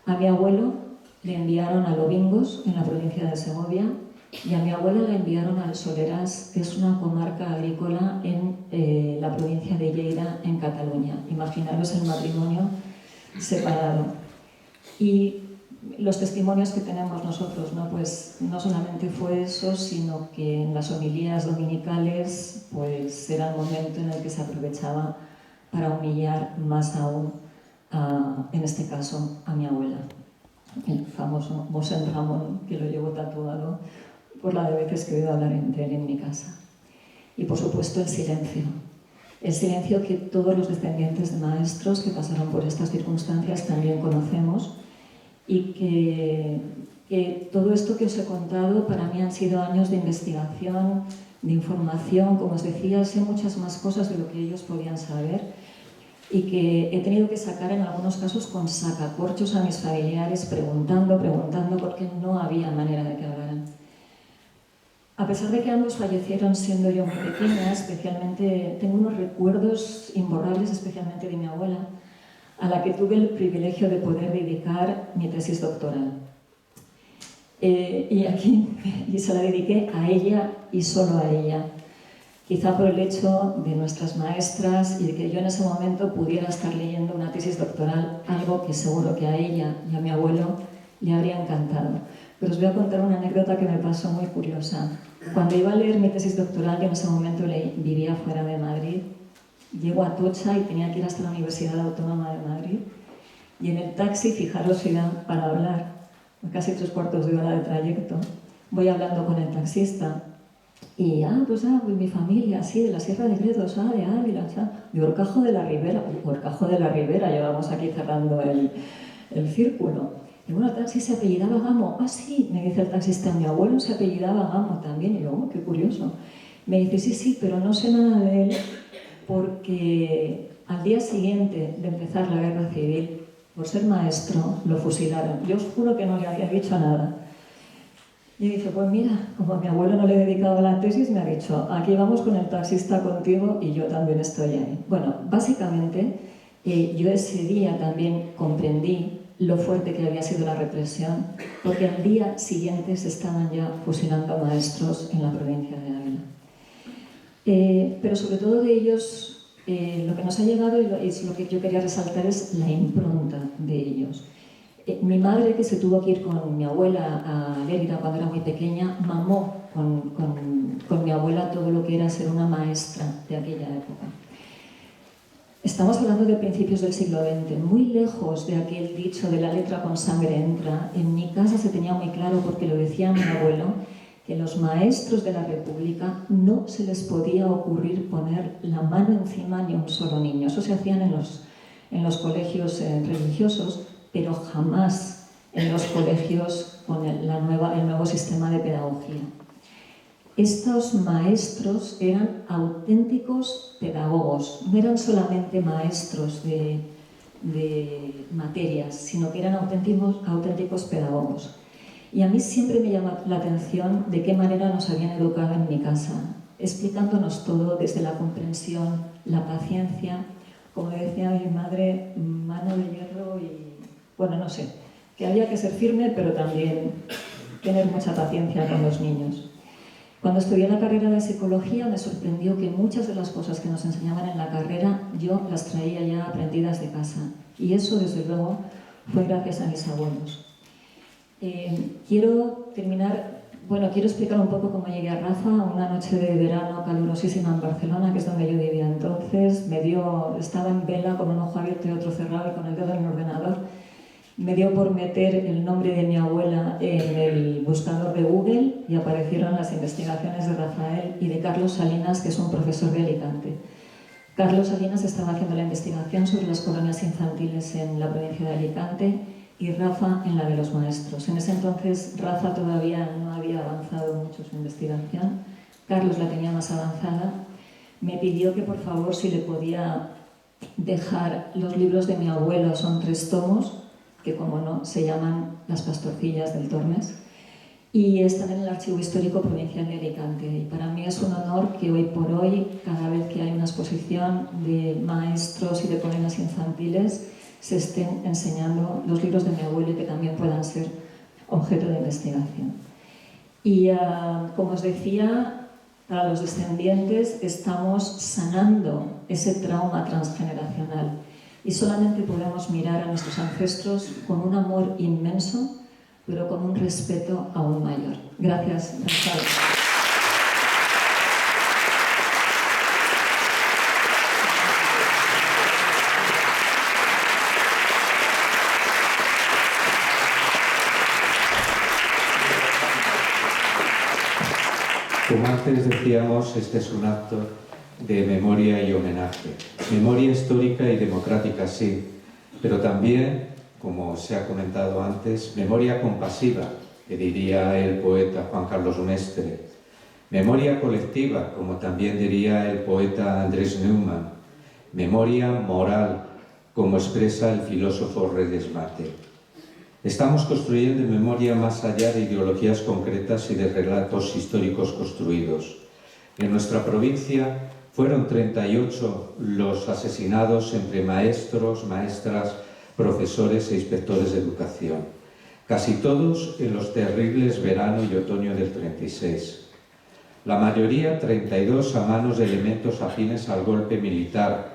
A mi abuelo le enviaron a Lobingos, en la provincia de Segovia, y a mi abuela la enviaron al Soleràs, que es una comarca agrícola en la provincia de Lleida, en Cataluña. Imaginaros el matrimonio separado. Y los testimonios que tenemos nosotros, ¿no? Pues no solamente fue eso, sino que en las homilías dominicales pues era el momento en el que se aprovechaba para humillar más aún, en este caso, a mi abuela, el famoso Mosén Ramón, que lo llevo tatuado por la de veces que he oído hablar de él en mi casa. Y por supuesto el silencio que todos los descendientes de maestros que pasaron por estas circunstancias también conocemos, y que todo esto que os he contado para mí han sido años de investigación, de información, como os decía, sé muchas más cosas de lo que ellos podían saber y que he tenido que sacar en algunos casos con sacacorchos a mis familiares preguntando, porque no había manera de que hablaran. A pesar de que ambos fallecieron siendo yo muy pequeña, especialmente tengo unos recuerdos imborrables, especialmente de mi abuela, a la que tuve el privilegio de poder dedicar mi tesis doctoral. Y se la dediqué a ella y solo a ella. Quizá por el hecho de nuestras maestras y de que yo en ese momento pudiera estar leyendo una tesis doctoral, algo que seguro que a ella y a mi abuelo le habría encantado. Pero os voy a contar una anécdota que me pasó muy curiosa. Cuando iba a leer mi tesis doctoral, yo en ese momento vivía fuera de Madrid, llego a Atocha y tenía que ir hasta la Universidad Autónoma de Madrid, y en el taxi, fijaros, iba para hablar, casi 3/4 de hora de trayecto, voy hablando con el taxista, y pues mi familia, sí, de la Sierra de Gredos, de Ávila, de Horcajo de la Ribera, llevamos aquí cerrando el círculo. Y bueno, el taxi se apellidaba Gamo. Sí, me dice el taxista, mi abuelo se apellidaba Gamo también. Y yo, qué curioso. Me dice, sí, pero no sé nada de él porque al día siguiente de empezar la guerra civil, por ser maestro, lo fusilaron. Yo os juro que no le había dicho nada. Y dice, pues mira, como a mi abuelo no le he dedicado la tesis, me ha dicho, aquí vamos con el taxista contigo y yo también estoy ahí. Bueno, básicamente, yo ese día también comprendí lo fuerte que había sido la represión, porque al día siguiente se estaban ya fusilando maestros en la provincia de Ávila. Pero sobre todo de ellos, lo que nos ha llegado y lo que yo quería resaltar es la impronta de ellos. Mi madre, que se tuvo que ir con mi abuela a Lérida cuando era muy pequeña, mamó con mi abuela todo lo que era ser una maestra de aquella época. Estamos hablando de principios del siglo XX, muy lejos de aquel dicho de la letra con sangre entra. En mi casa se tenía muy claro, porque lo decía mi abuelo, que los maestros de la República no se les podía ocurrir poner la mano encima ni a un solo niño. Eso se hacían en los colegios religiosos, pero jamás en los colegios con el nuevo sistema de pedagogía. Estos maestros eran auténticos pedagogos, no eran solamente maestros de materias, sino que eran auténticos pedagogos. Y a mí siempre me llama la atención de qué manera nos habían educado en mi casa, explicándonos todo desde la comprensión, la paciencia, como decía mi madre, mano de hierro y, bueno, no sé, que había que ser firme, pero también tener mucha paciencia con los niños. Cuando estudié la carrera de psicología me sorprendió que muchas de las cosas que nos enseñaban en la carrera yo las traía ya aprendidas de casa. Y eso, desde luego, fue gracias a mis abuelos. Quiero explicar un poco cómo llegué a Rafa. Una noche de verano calurosísima en Barcelona, que es donde yo vivía entonces, estaba en vela con un ojo abierto y otro cerrado y con el dedo en el ordenador. Me dio por meter el nombre de mi abuela en el buscador de Google y aparecieron las investigaciones de Rafael y de Carlos Salinas, que es un profesor de Alicante. Carlos Salinas estaba haciendo la investigación sobre las colonias infantiles en la provincia de Alicante y Rafa en la de los maestros. En ese entonces Rafa todavía no había avanzado mucho su investigación, Carlos la tenía más avanzada. Me pidió que por favor si le podía dejar los libros de mi abuelo, son 3 tomos, que como no, se llaman Las Pastorcillas del Tormes, y están en el Archivo Histórico Provincial de Alicante. Y para mí es un honor que hoy por hoy, cada vez que hay una exposición de maestros y de colonias infantiles, se estén enseñando los libros de mi abuelo y que también puedan ser objeto de investigación. Y como os decía, para los descendientes estamos sanando ese trauma transgeneracional. y solamente podemos mirar a nuestros ancestros con un amor inmenso, pero con un respeto aún mayor. Gracias, Gonzalo. Como antes decíamos, este es un acto de memoria y homenaje. Memoria histórica y democrática, sí, pero también, como se ha comentado antes, memoria compasiva, que diría el poeta Juan Carlos Mestre. Memoria colectiva, como también diría el poeta Andrés Neumann. Memoria moral, como expresa el filósofo Redesmate. Estamos construyendo memoria más allá de ideologías concretas y de relatos históricos construidos. En nuestra provincia fueron 38 los asesinados entre maestros, maestras, profesores e inspectores de educación. Casi todos en los terribles verano y otoño del 36. La mayoría, 32, a manos de elementos afines al golpe militar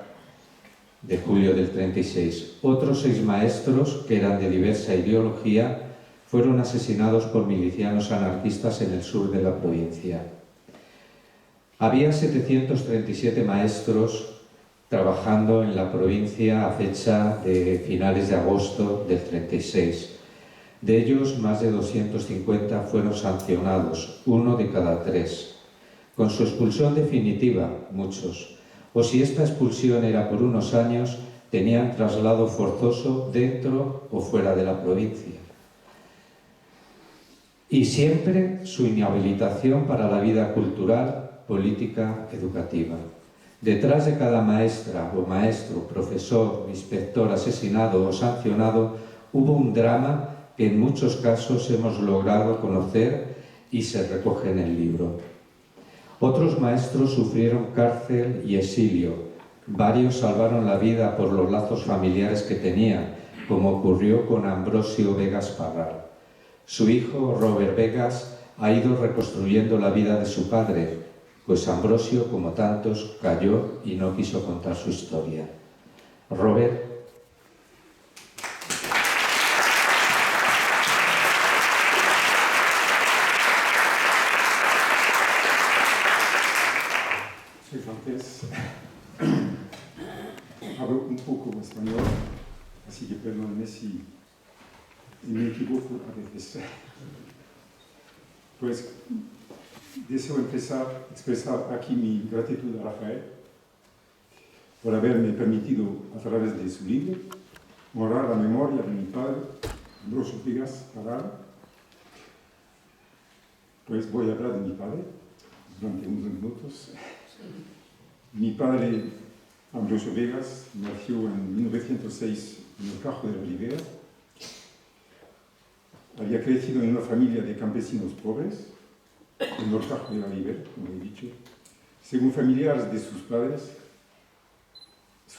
de julio del 36. Otros 6 maestros, que eran de diversa ideología, fueron asesinados por milicianos anarquistas en el sur de la provincia. Había 737 maestros trabajando en la provincia a fecha de finales de agosto del 36. De ellos, más de 250 fueron sancionados, 1 de cada 3. Con su expulsión definitiva, muchos. O si esta expulsión era por unos años, tenían traslado forzoso dentro o fuera de la provincia. Y siempre su inhabilitación para la vida cultural, política, educativa. Detrás de cada maestra o maestro, profesor, inspector asesinado o sancionado, hubo un drama que en muchos casos hemos logrado conocer y se recoge en el libro. Otros maestros sufrieron cárcel y exilio. Varios salvaron la vida por los lazos familiares que tenían, como ocurrió con Ambrosio Vegas Parral. Su hijo, Robert Vegas, ha ido reconstruyendo la vida de su padre, pues Ambrosio, como tantos, cayó y no quiso contar su historia. Robert. Soy francés. Hablo un poco español, así que perdónenme si me equivoco a veces. Pues deseo expresar aquí mi gratitud a Rafael por haberme permitido, a través de su libro, honrar la memoria de mi padre, Ambrosio Vegas Parral. Pues voy a hablar de mi padre durante unos minutos. Mi padre, Ambrosio Vegas, nació en 1906 en el Cajo de la Ribera. Había crecido en una familia de campesinos pobres, en el Cajo de la Ribera, como he dicho. Según familiares de sus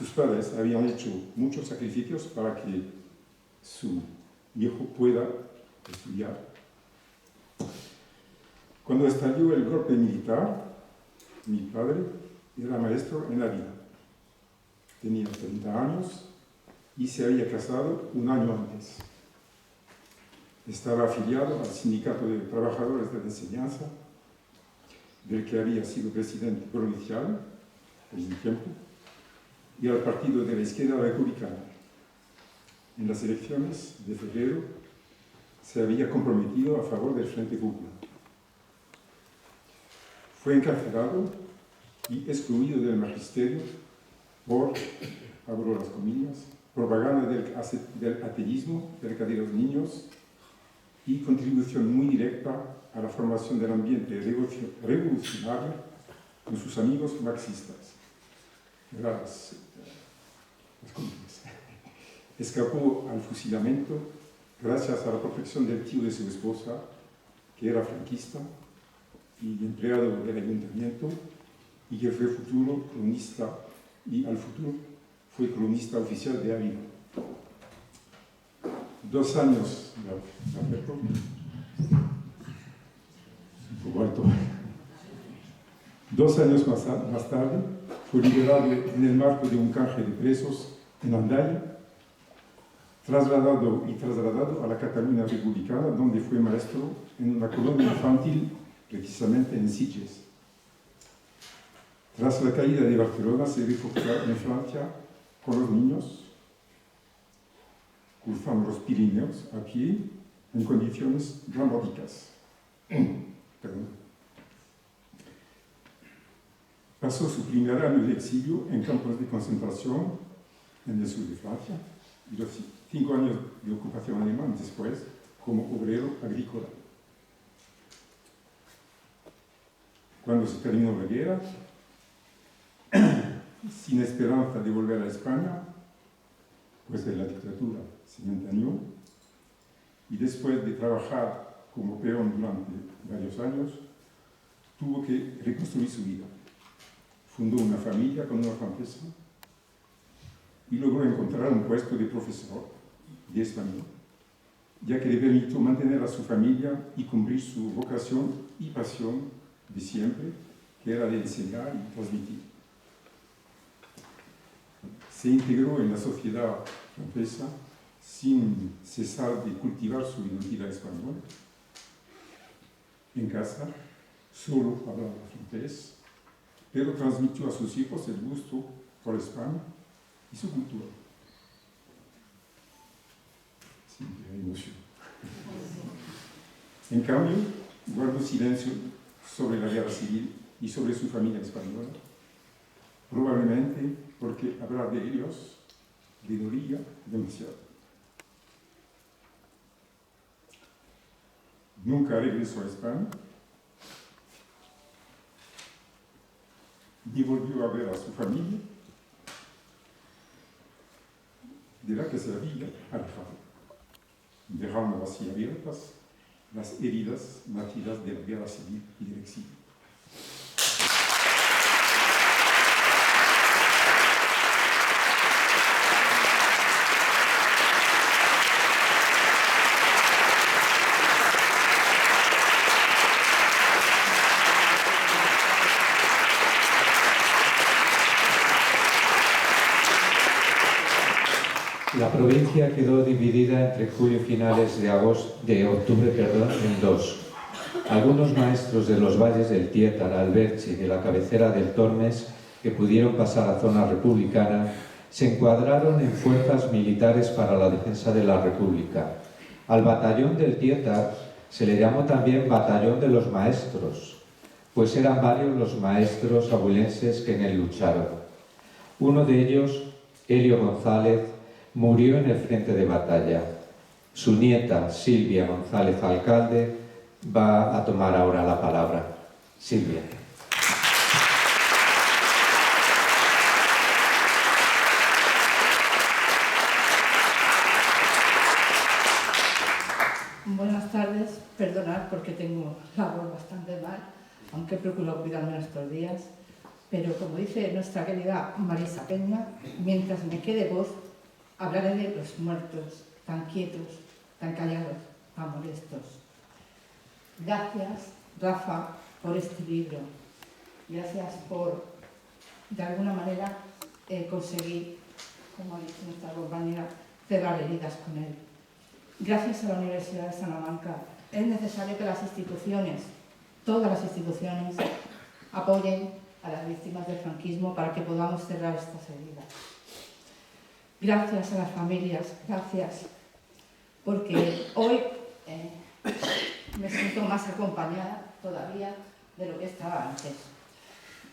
padres habían hecho muchos sacrificios para que su hijo pueda estudiar. Cuando estalló el golpe militar, mi padre era maestro en la vida. Tenía 30 años y se había casado un año antes. Estaba afiliado al Sindicato de Trabajadores de la Enseñanza, del que había sido presidente provincial por un tiempo, y al Partido de la Izquierda Republicana. En las elecciones de febrero se había comprometido a favor del Frente Popular. Fue encarcelado y excluido del magisterio por, abro las comillas, propaganda del ateísmo cerca de los niños y contribución muy directa a la formación del ambiente revolucionario con sus amigos marxistas. Las comillas. Escapó al fusilamiento gracias a la protección del tío de su esposa, que era franquista y empleado del ayuntamiento, y que fue futuro cronista, y al futuro fue cronista oficial de Ávila. 2 años, Dos años más tarde, fue liberado en el marco de un canje de presos en Andaya, trasladado a la Cataluña republicana, donde fue maestro en una colonia infantil, precisamente en Sitges. Tras la caída de Barcelona, se refugió en Francia con los niños, cruzando los Pirineos a pie, en condiciones dramáticas. Pasó su primer año de exilio en campos de concentración en el sur de Francia y los 5 años de ocupación alemana después como obrero agrícola. Cuando se terminó la guerra, sin esperanza de volver a España, pues de la dictadura se mantuvo, y después de trabajar como peón durante varios años, tuvo que reconstruir su vida. Fundó una familia con una francesa y logró encontrar un puesto de profesor de español, ya que le permitió mantener a su familia y cumplir su vocación y pasión de siempre, que era de enseñar y transmitir. Se integró en la sociedad francesa sin cesar de cultivar su identidad española. En casa solo hablaba francés, pero transmitió a sus hijos el gusto por España y su cultura. Siempre hay emoción. En cambio, guardó silencio sobre la guerra civil y sobre su familia española, probablemente porque hablar de ellos le dolía demasiado. Nunca regresó a España, ni volvió a ver a su familia, de la que se había alejado, dejando así abiertas las heridas nacidas de la guerra civil y del exilio. La provincia quedó dividida entre julio y finales de octubre, en dos. Algunos maestros de los valles del Tiétar, Alberche y de la cabecera del Tormes, que pudieron pasar a zona republicana, se encuadraron en fuerzas militares para la defensa de la República. Al batallón del Tiétar se le llamó también Batallón de los Maestros, pues eran varios los maestros abulenses que en él lucharon. Uno de ellos, Helio González, murió en el frente de batalla. Su nieta, Silvia González Alcalde, va a tomar ahora la palabra. Silvia. Buenas tardes, perdonad porque tengo la voz bastante mal, aunque procuro cuidarme estos días, pero como dice nuestra querida Marisa Peña, mientras me quede voz, hablaré de los muertos, tan quietos, tan callados, tan molestos. Gracias, Rafa, por este libro. Gracias por, de alguna manera, conseguir, como ha dicho nuestra compañera, cerrar heridas con él. Gracias a la Universidad de Salamanca. Es necesario que las instituciones, todas las instituciones, apoyen a las víctimas del franquismo para que podamos cerrar estas heridas. Gracias a las familias, gracias, porque hoy me siento más acompañada todavía de lo que estaba antes.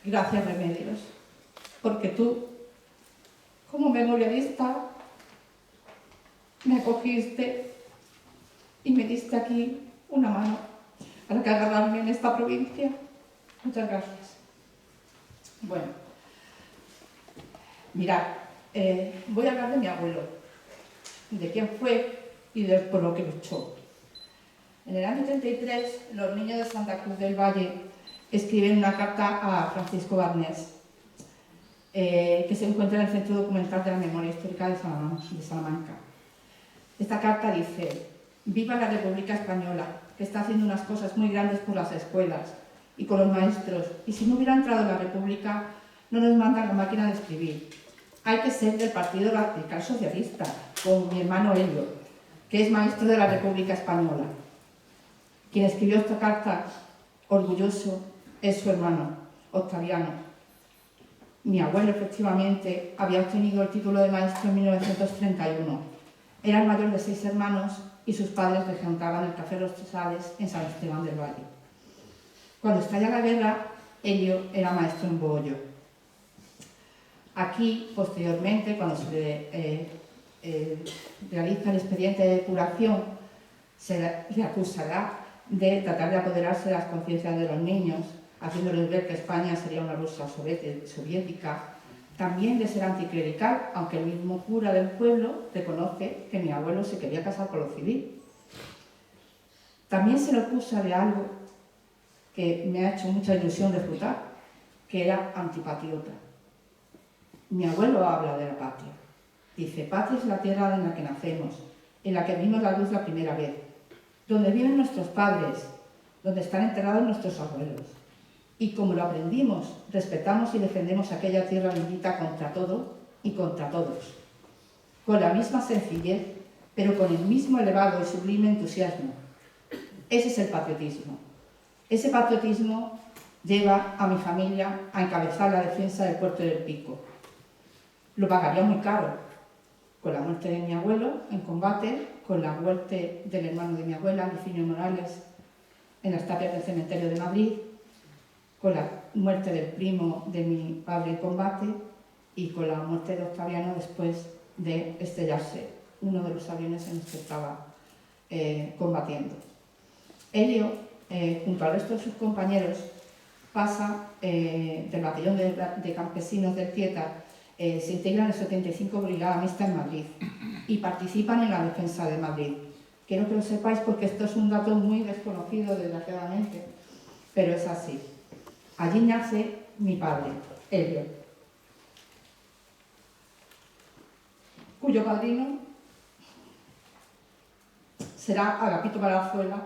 Gracias, Remedios, porque tú, como memorialista, me acogiste y me diste aquí una mano a la que agarrarme en esta provincia. Muchas gracias. Bueno, mirad. Voy a hablar de mi abuelo, de quién fue y por lo que luchó. En el año 33, los niños de Santa Cruz del Valle escriben una carta a Francisco Barnés, que se encuentra en el Centro Documental de la Memoria Histórica de Salamanca. Esta carta dice: «Viva la República Española, que está haciendo unas cosas muy grandes por las escuelas y con los maestros, y si no hubiera entrado la República, no nos mandan la máquina de escribir. hay que ser del Partido Radical Socialista, con mi hermano Elio, que es maestro de la República Española. Quien escribió esta carta, orgulloso, es su hermano, Octaviano. Mi abuelo, efectivamente, había obtenido el título de maestro en 1931. Era el mayor de 6 hermanos y sus padres regentaban el Café Los Tosales en San Esteban del Valle. Cuando estalla la guerra, Elio era maestro en Bohóllo. Aquí, posteriormente, cuando se le realiza el expediente de depuración, se le acusará de tratar de apoderarse de las conciencias de los niños, haciéndoles ver que España sería una Rusia soviética, también de ser anticlerical, aunque el mismo cura del pueblo reconoce que mi abuelo se quería casar con lo civil. También se le acusa de algo que me ha hecho mucha ilusión refutar, que era antipatriota. Mi abuelo habla de la patria. Dice, patria es la tierra en la que nacemos, en la que vimos la luz la primera vez, donde viven nuestros padres, donde están enterrados nuestros abuelos. Y como lo aprendimos, respetamos y defendemos aquella tierra bendita contra todo y contra todos, con la misma sencillez, pero con el mismo elevado y sublime entusiasmo. Ese es el patriotismo. Ese patriotismo lleva a mi familia a encabezar la defensa del puerto del Pico. Lo pagaría muy caro, con la muerte de mi abuelo en combate, con la muerte del hermano de mi abuela, Licinio Morales, en las tapias del cementerio de Madrid, con la muerte del primo de mi padre en combate y con la muerte de Octaviano después de estrellarse uno de los aviones en los que estaba combatiendo. Elio, junto al resto de sus compañeros, pasa del batallón de campesinos del Tieta, se integra en el 75 Brigada Mixta en Madrid y participan en la defensa de Madrid. Quiero que lo sepáis porque esto es un dato muy desconocido, desgraciadamente, pero es así. Allí nace mi padre, Elio, cuyo padrino será Agapito Valenzuela,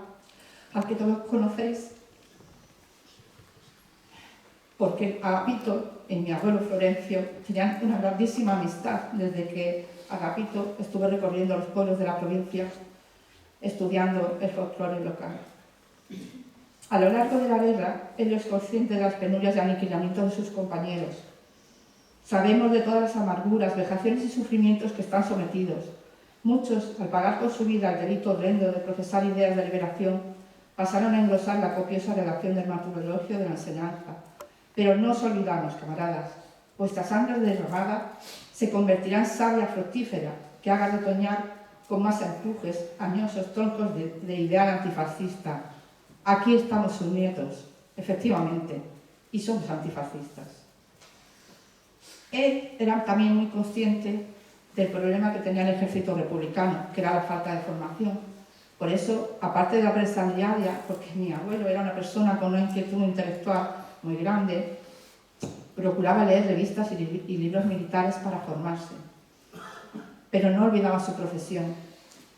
al que todos conocéis, porque Agapito y mi abuelo Florencio tenían una grandísima amistad desde que Agapito estuvo recorriendo los pueblos de la provincia estudiando el folclore local. A lo largo de la guerra, Elio es consciente de las penurias y aniquilamientos de sus compañeros. Sabemos de todas las amarguras, vejaciones y sufrimientos que están sometidos. Muchos, al pagar con su vida el delito horrendo de profesar ideas de liberación, pasaron a engrosar la copiosa redacción del martirologio de la enseñanza. Pero no os olvidamos, camaradas, vuestra sangre derramada se convertirá en savia fructífera que haga retoñar con más empujes añosos troncos de ideal antifascista. Aquí estamos sus nietos, efectivamente, y somos antifascistas. Él era también muy consciente del problema que tenía el ejército republicano, que era la falta de formación. Por eso, aparte de la prensa diaria, porque mi abuelo era una persona con una inquietud intelectual muy grande, procuraba leer revistas y libros militares para formarse. Pero no olvidaba su profesión.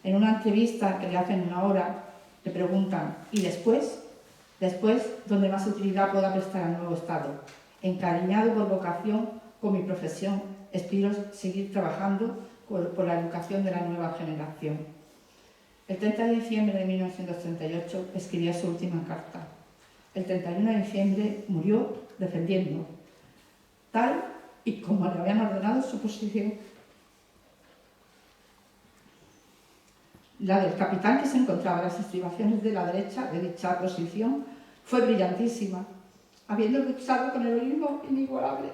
En una entrevista que le hacen una hora, le preguntan, ¿y después? Después, ¿dónde más utilidad pueda prestar al nuevo Estado? Encariñado por vocación con mi profesión, espero seguir trabajando por la educación de la nueva generación. El 30 de diciembre de 1938 escribía su última carta. El 31 de diciembre murió defendiendo, tal y como le habían ordenado su posición. La del capitán que se encontraba en las estribaciones de la derecha de dicha posición fue brillantísima, habiendo luchado con heroísmo inigualable.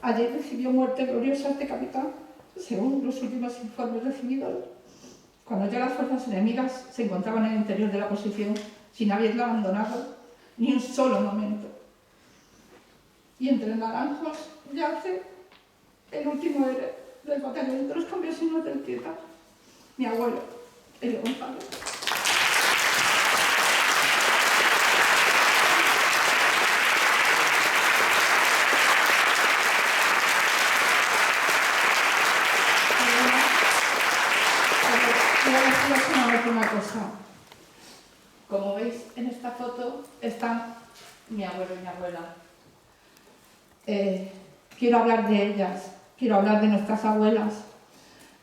Ayer recibió muerte gloriosa este capitán, según los últimos informes recibidos, cuando ya las fuerzas enemigas se encontraban en el interior de la posición sin haberla abandonado ni un solo momento. Y entre naranjos yace el último héroe del batallón de los campesinos del Tieta, mi abuelo, Elio González. Una cosa. Como veis en esta foto están mi abuelo y mi abuela. quiero hablar de ellas, quiero hablar de nuestras abuelas,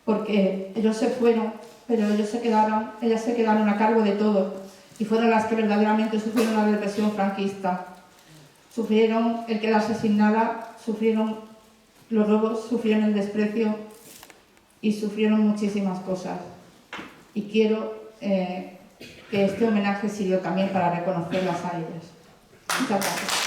porque ellos se fueron, pero ellas se quedaron a cargo de todo y fueron las que verdaderamente sufrieron la represión franquista. Sufrieron el quedarse sin nada, sufrieron los robos, sufrieron el desprecio y sufrieron muchísimas cosas. Y quiero que este homenaje sirva también para reconocerlas a ellas. Muchas gracias.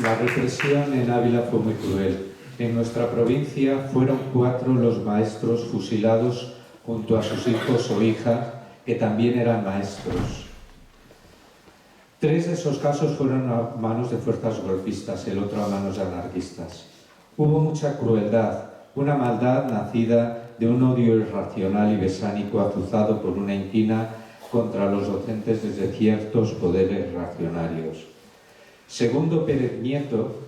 La represión en Ávila fue muy cruel. En nuestra provincia fueron 4 los maestros fusilados junto a sus hijos o hijas, que también eran maestros. 3 de esos casos fueron a manos de fuerzas golpistas, el otro a manos de anarquistas. Hubo mucha crueldad, una maldad nacida de un odio irracional y besánico azuzado por una inquina contra los docentes desde ciertos poderes reaccionarios. Segundo Pérez Nieto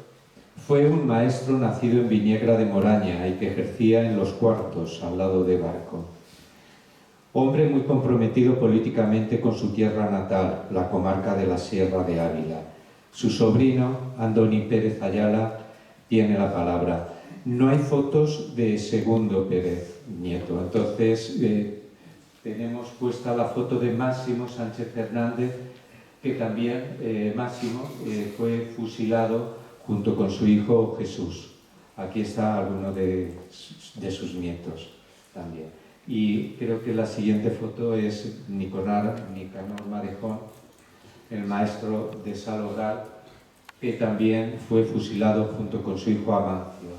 fue un maestro nacido en Viniegra de Moraña y que ejercía en Los Cuartos, al lado de Barco. Hombre muy comprometido políticamente con su tierra natal, la comarca de la Sierra de Ávila. Su sobrino, Andoni Pérez Ayala, tiene la palabra. No hay fotos de Segundo Pérez Nieto, entonces tenemos puesta la foto de Máximo Sánchez Hernández, que también Máximo fue fusilado junto con su hijo Jesús. Aquí está alguno de sus nietos también. Y creo que la siguiente foto es Nicanor Marejón, el maestro de Salobral, que también fue fusilado junto con su hijo Amancio.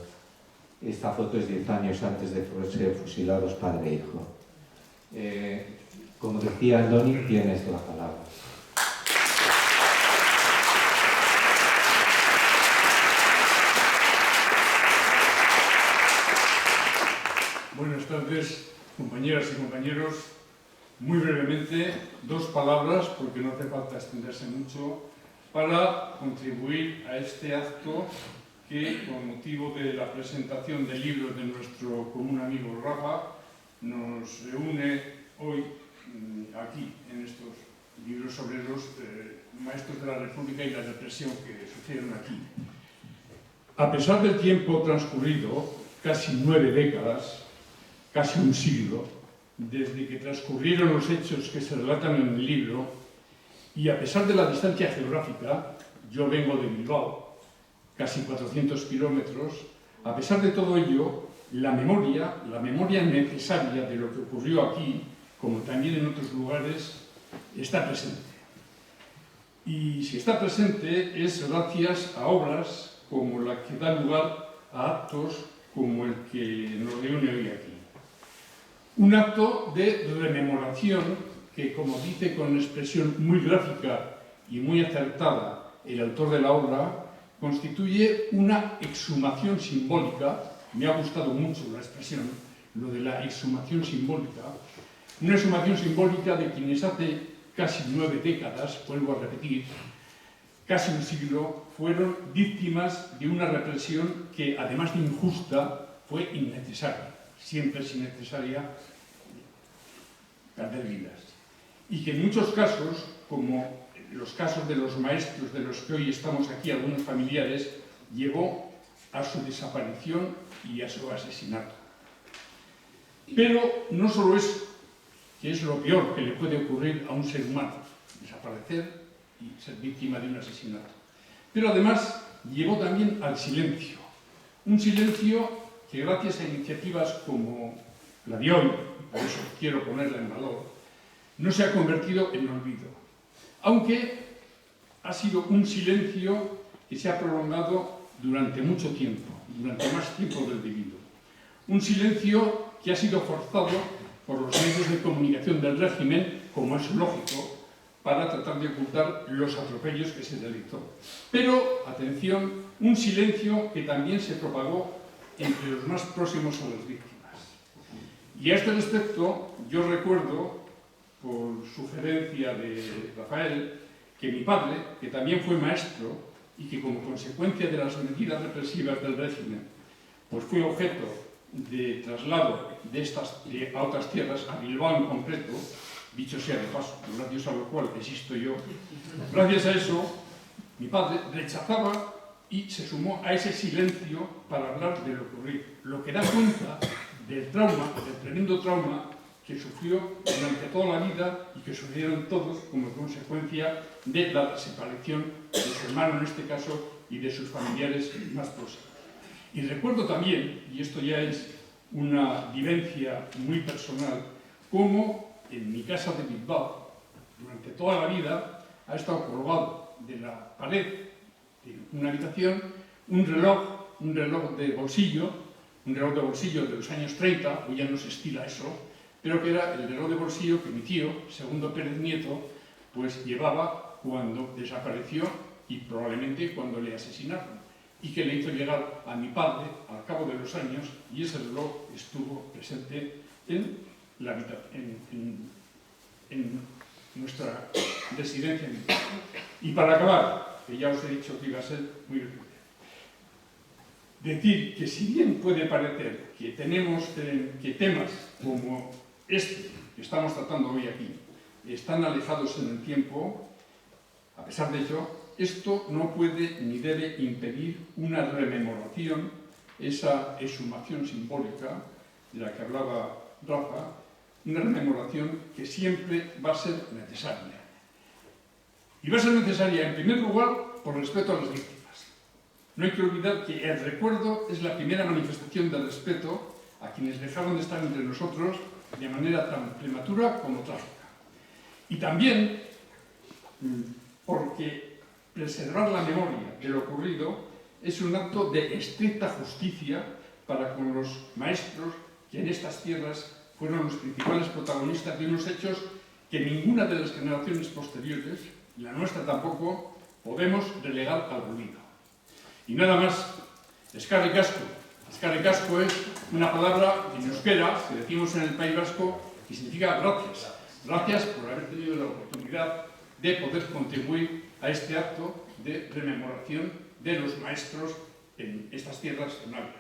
Esta foto es 10 años antes de ser fusilados padre e hijo. Como decía Andoni, tienes la palabra. Buenas tardes, compañeras y compañeros. Muy brevemente, 2 palabras, porque no hace falta extenderse mucho, para contribuir a este acto que, con motivo de la presentación del libro de nuestro común amigo Rafa, nos reúne hoy aquí, en estos libros sobre los maestros de la República y la represión que sucedieron aquí. A pesar del tiempo transcurrido, casi 9 décadas, casi un siglo, desde que transcurrieron los hechos que se relatan en el libro, y a pesar de la distancia geográfica, yo vengo de Bilbao, casi 400 kilómetros, a pesar de todo ello, la memoria necesaria de lo que ocurrió aquí, como también en otros lugares, está presente. Y si está presente es gracias a obras como la que da lugar a actos como el que nos reúne hoy aquí. Un acto de rememoración que, como dice con expresión muy gráfica y muy acertada el autor de la obra, constituye una exhumación simbólica. Me ha gustado mucho la expresión, lo de la exhumación simbólica. Una exhumación simbólica de quienes hace casi 9 décadas, vuelvo a repetir, casi un siglo, fueron víctimas de una represión que, además de injusta, fue innecesaria. Siempre es innecesaria perder vidas. Y que en muchos casos, como los casos de los maestros de los que hoy estamos aquí, algunos familiares, llevó a su desaparición y a su asesinato. Pero no solo eso, que es lo peor que le puede ocurrir a un ser humano, desaparecer y ser víctima de un asesinato. Pero además llevó también al silencio. Un silencio que, gracias a iniciativas como la de hoy, por eso quiero ponerla en valor, no se ha convertido en olvido. Aunque ha sido un silencio que se ha prolongado durante mucho tiempo, durante más tiempo del debido. Un silencio que ha sido forzado por los medios de comunicación del régimen, como es lógico, para tratar de ocultar los atropellos que se realizó. Pero, atención, un silencio que también se propagó entre los más próximos a las víctimas. Y a este respecto, yo recuerdo, por sugerencia de Rafael, que mi padre, que también fue maestro, y que como consecuencia de las medidas represivas del régimen, pues fue objeto de traslado a otras tierras, a Bilbao en concreto, dicho sea de paso, gracias a lo cual existo yo, gracias a eso, mi padre rechazaba y se sumó a ese silencio para hablar de lo ocurrido, lo que da cuenta del trauma, del tremendo trauma que sufrió durante toda la vida y que sufrieron todos como consecuencia de la desaparición de su hermano en este caso y de sus familiares más próximos. Y recuerdo también, y esto ya es una vivencia muy personal, cómo en mi casa de Bilbao, durante toda la vida, ha estado colgado de la pared de una habitación un reloj de bolsillo de los años 30, hoy ya no se estila eso, pero que era el reloj de bolsillo que mi tío, Segundo Pérez Nieto, pues llevaba cuando desapareció y probablemente cuando le asesinaron, y que le hizo llegar a mi padre al cabo de los años, y ese reloj estuvo presente en nuestra residencia. Y para acabar, que ya os he dicho que iba a ser muy breve, decir que si bien puede parecer que temas como este que estamos tratando hoy aquí están alejados en el tiempo, a pesar de ello, esto no puede ni debe impedir una rememoración, esa exhumación simbólica de la que hablaba Rafa, una rememoración que siempre va a ser necesaria. Y va a ser necesaria, en primer lugar, por respeto a las víctimas. No hay que olvidar que el recuerdo es la primera manifestación de respeto a quienes dejaron de estar entre nosotros de manera tan prematura como trágica. Y también porque preservar la memoria de lo ocurrido es un acto de estricta justicia para con los maestros que en estas tierras fueron los principales protagonistas de unos hechos que ninguna de las generaciones posteriores, y la nuestra tampoco, podemos relegar al olvido. Y nada más, eskerrik asko. Eskerrik asko es una palabra en euskera que decimos en el País Vasco que significa gracias. Gracias por haber tenido la oportunidad de poder contribuir a este acto de rememoración de los maestros en estas tierras en Ávila.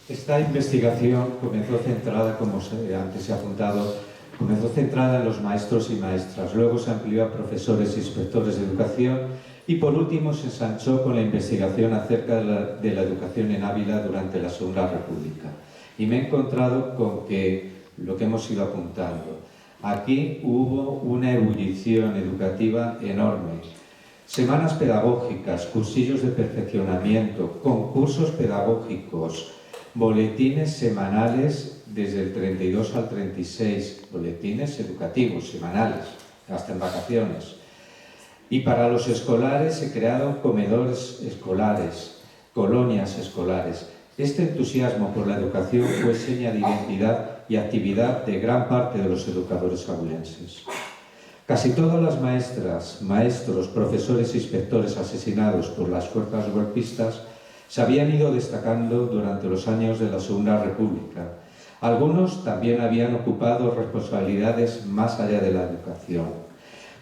Esta investigación comenzó centrada, como antes se ha apuntado, comenzó centrada en los maestros y maestras, luego se amplió a profesores e inspectores de educación y por último se ensanchó con la investigación acerca de la educación en Ávila durante la Segunda República. Y me he encontrado con que lo que hemos ido apuntando. Aquí hubo una ebullición educativa enorme. Semanas pedagógicas, cursillos de perfeccionamiento, concursos pedagógicos, boletines semanales desde el 32 al 36, boletines educativos semanales, hasta en vacaciones. Y para los escolares se crearon comedores escolares, colonias escolares. Este entusiasmo por la educación fue seña de identidad y actividad de gran parte de los educadores abulenses. Casi todas las maestras, maestros, profesores e inspectores asesinados por las fuerzas golpistas se habían ido destacando durante los años de la Segunda República. Algunos también habían ocupado responsabilidades más allá de la educación,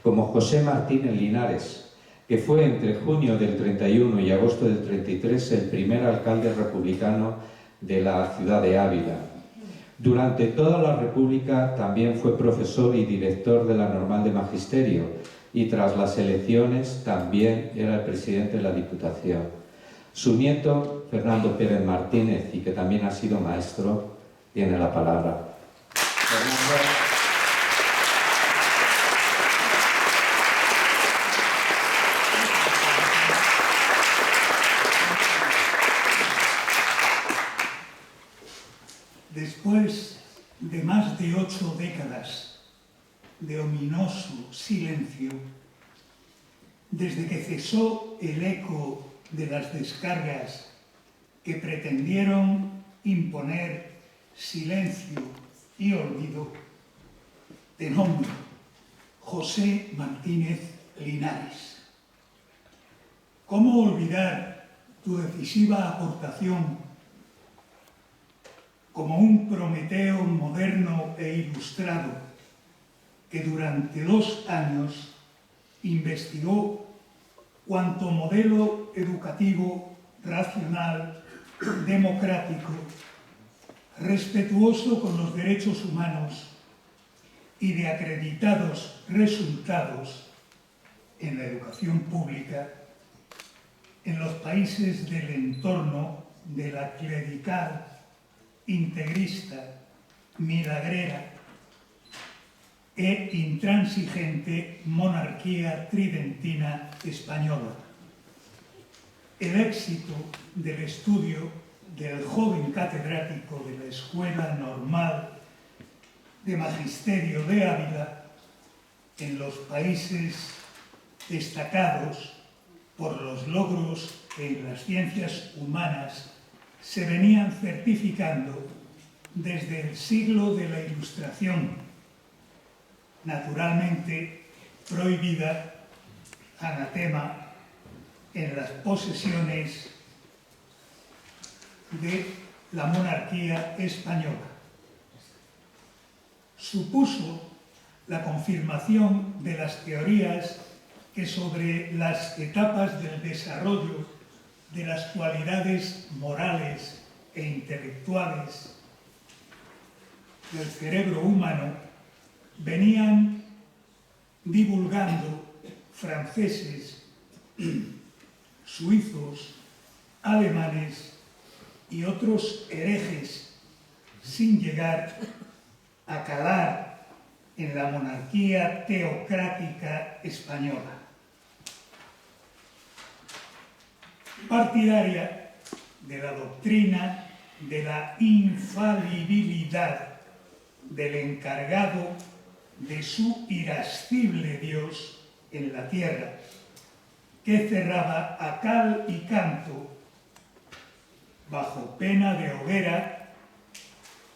como José Martín en Linares, que fue entre junio del 31 y agosto del 33 el primer alcalde republicano de la ciudad de Ávila. Durante toda la República también fue profesor y director de la Normal de Magisterio y tras las elecciones también era el presidente de la Diputación. Su nieto, Fernando Pérez Martínez, y que también ha sido maestro, tiene la palabra. Fernando. Después de más de 8 décadas de ominoso silencio, desde que cesó el eco de las descargas que pretendieron imponer silencio y olvido, te nombro José Martínez Linares. ¿Cómo olvidar tu decisiva aportación como un Prometeo moderno e ilustrado que durante 2 años investigó cuanto modelo educativo racional, democrático, respetuoso con los derechos humanos y de acreditados resultados en la educación pública en los países del entorno de la clerical, integrista, milagrera e intransigente monarquía tridentina española. El éxito del estudio del joven catedrático de la Escuela Normal de Magisterio de Ávila en los países destacados por los logros que en las ciencias humanas se venían certificando desde el siglo de la Ilustración, naturalmente prohibida, anatema, en las posesiones de la monarquía española. Supuso la confirmación de las teorías que sobre las etapas del desarrollo de las cualidades morales e intelectuales del cerebro humano venían divulgando franceses, suizos, alemanes y otros herejes sin llegar a calar en la monarquía teocrática española. Partidaria de la doctrina de la infalibilidad del encargado de su irascible Dios en la tierra, que cerraba a cal y canto, bajo pena de hoguera,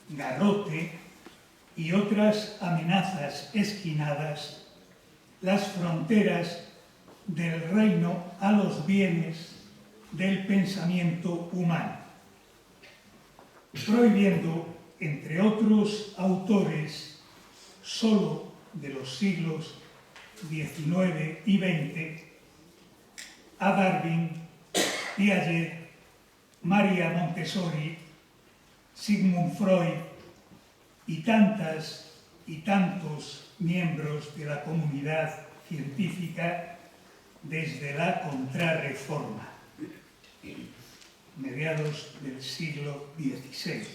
garrote y otras amenazas esquinadas, las fronteras del reino a los bienes del pensamiento humano, prohibiendo, entre otros autores, solo de los siglos XIX y XX, a Darwin, Piaget, María Montessori, Sigmund Freud y tantas y tantos miembros de la comunidad científica desde la Contrarreforma, mediados del siglo XVI,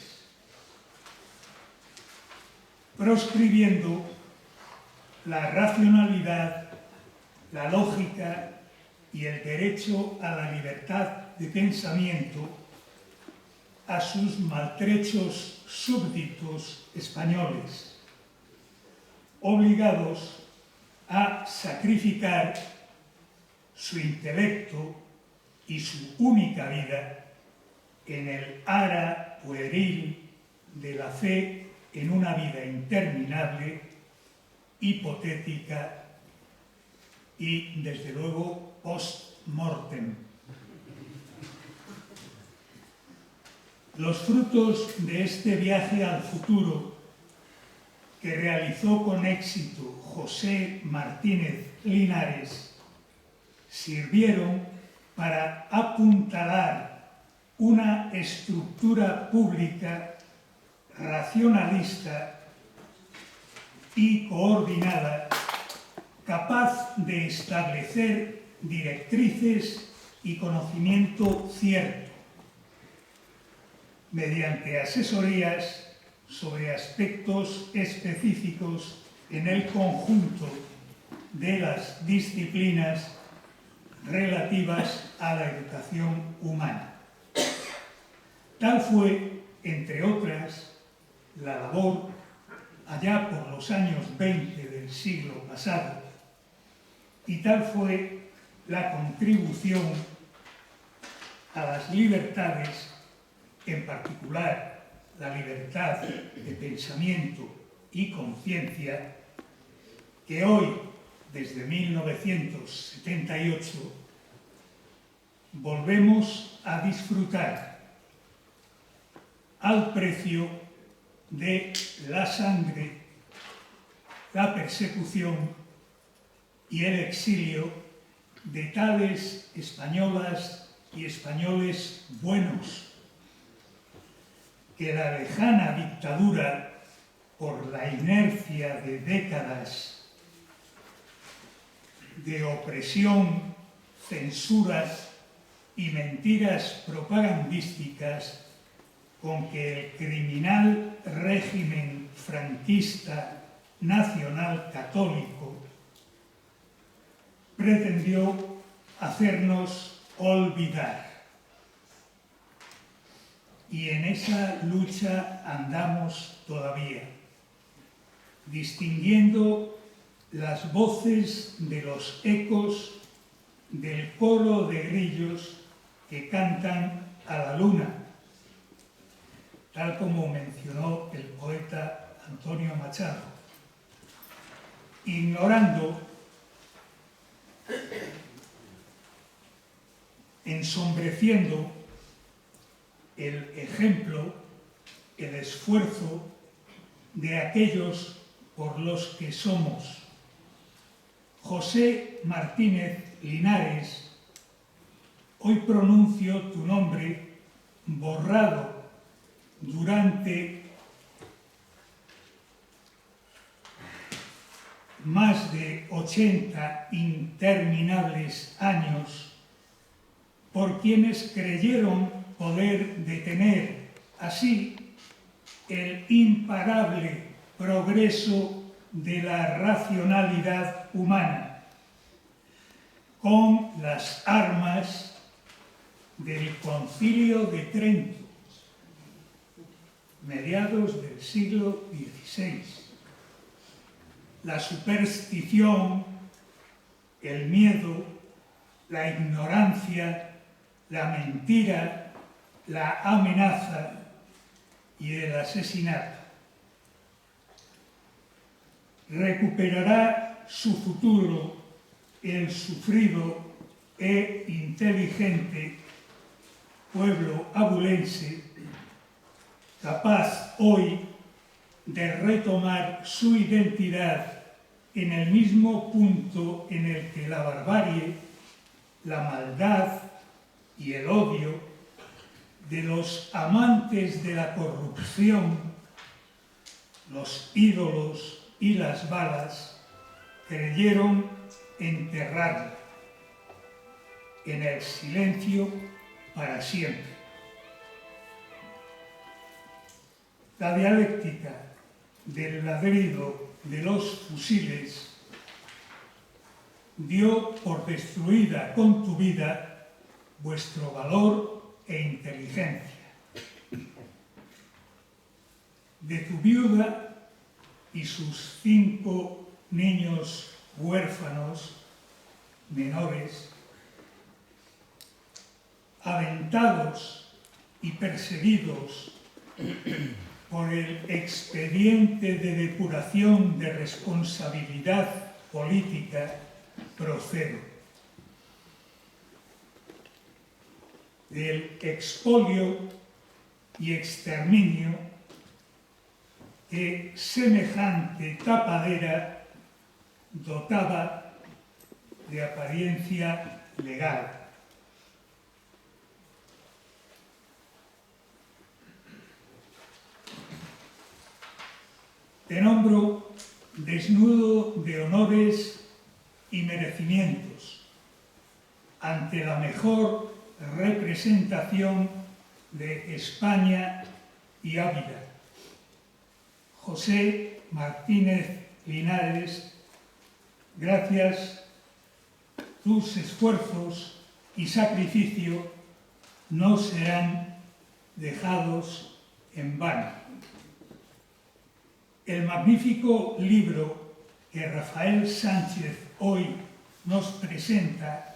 proscribiendo la racionalidad, la lógica y el derecho a la libertad de pensamiento a sus maltrechos súbditos españoles, obligados a sacrificar su intelecto y su única vida en el ara pueril de la fe en una vida interminable, hipotética y, desde luego, post-mortem. Los frutos de este viaje al futuro que realizó con éxito José Martínez Linares sirvieron para apuntalar una estructura pública racionalista y coordinada, capaz de establecer directrices y conocimiento cierto, mediante asesorías sobre aspectos específicos en el conjunto de las disciplinas relativas a la educación humana. Tal fue, entre otras, la labor, allá por los años 20 del siglo pasado, y tal fue la contribución a las libertades, en particular la libertad de pensamiento y conciencia, que hoy, desde 1978, volvemos a disfrutar al precio de la sangre, la persecución y el exilio de tales españolas y españoles buenos, que la lejana dictadura, por la inercia de décadas de opresión, censuras y mentiras propagandísticas con que el criminal régimen franquista nacional católico pretendió hacernos olvidar. Y en esa lucha andamos todavía, distinguiendo las voces de los ecos del coro de grillos que cantan a la luna, tal como mencionó el poeta Antonio Machado, ignorando, ensombreciendo el ejemplo, el esfuerzo de aquellos por los que somos. José Martínez Linares, hoy pronuncio tu nombre borrado durante más de 80 interminables años por quienes creyeron poder detener así el imparable progreso de la racionalidad humana con las armas del Concilio de Trento, mediados del siglo XVI. La superstición, el miedo, la ignorancia, la mentira, la amenaza y el asesinato. Recuperará su futuro el sufrido e inteligente pueblo abulense, capaz hoy de retomar su identidad en el mismo punto en el que la barbarie, la maldad y el odio de los amantes de la corrupción, los ídolos y las balas, creyeron enterrarla en el silencio para siempre. La dialéctica del ladrido de los fusiles dio por destruida con tu vida vuestro valor e inteligencia. De tu viuda y sus 5 niños huérfanos menores, aventados y perseguidos por el expediente de depuración de responsabilidad política, procedo del expolio y exterminio que semejante tapadera dotaba de apariencia legal. Te nombro desnudo de honores y merecimientos ante la mejor representación de España y Ávila. José Martínez Linares, gracias, tus esfuerzos y sacrificio no serán dejados en vano. El magnífico libro que Rafael Sánchez hoy nos presenta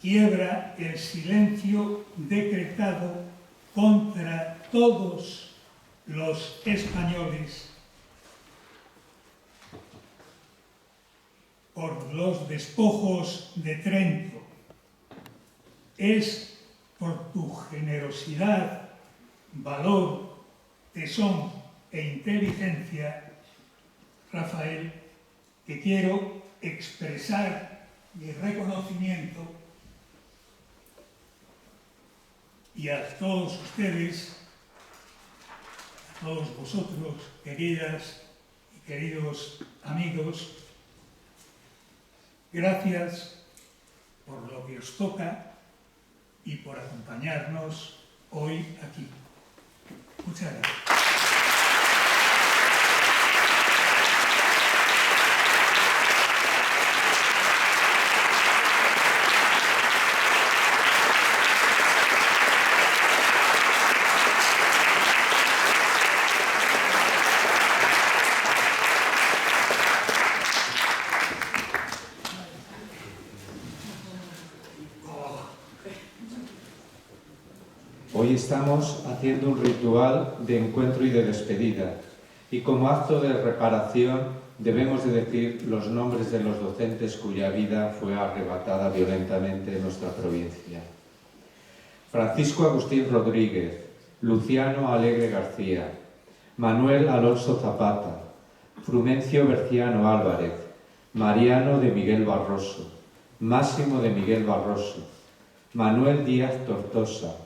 quiebra el silencio decretado contra todos los españoles por los despojos de Trento, es por tu generosidad, valor, tesón e inteligencia, Rafael, que quiero expresar mi reconocimiento, y a todos ustedes, a todos vosotros, queridas y queridos amigos, gracias por lo que os toca y por acompañarnos hoy aquí. Muchas gracias. Hoy estamos haciendo un ritual de encuentro y de despedida, y como acto de reparación debemos de decir los nombres de los docentes cuya vida fue arrebatada violentamente en nuestra provincia. Francisco Agustín Rodríguez, Luciano Alegre García, Manuel Alonso Zapata, Frumencio Berciano Álvarez, Mariano de Miguel Barroso, Máximo de Miguel Barroso, Manuel Díaz Tortosa,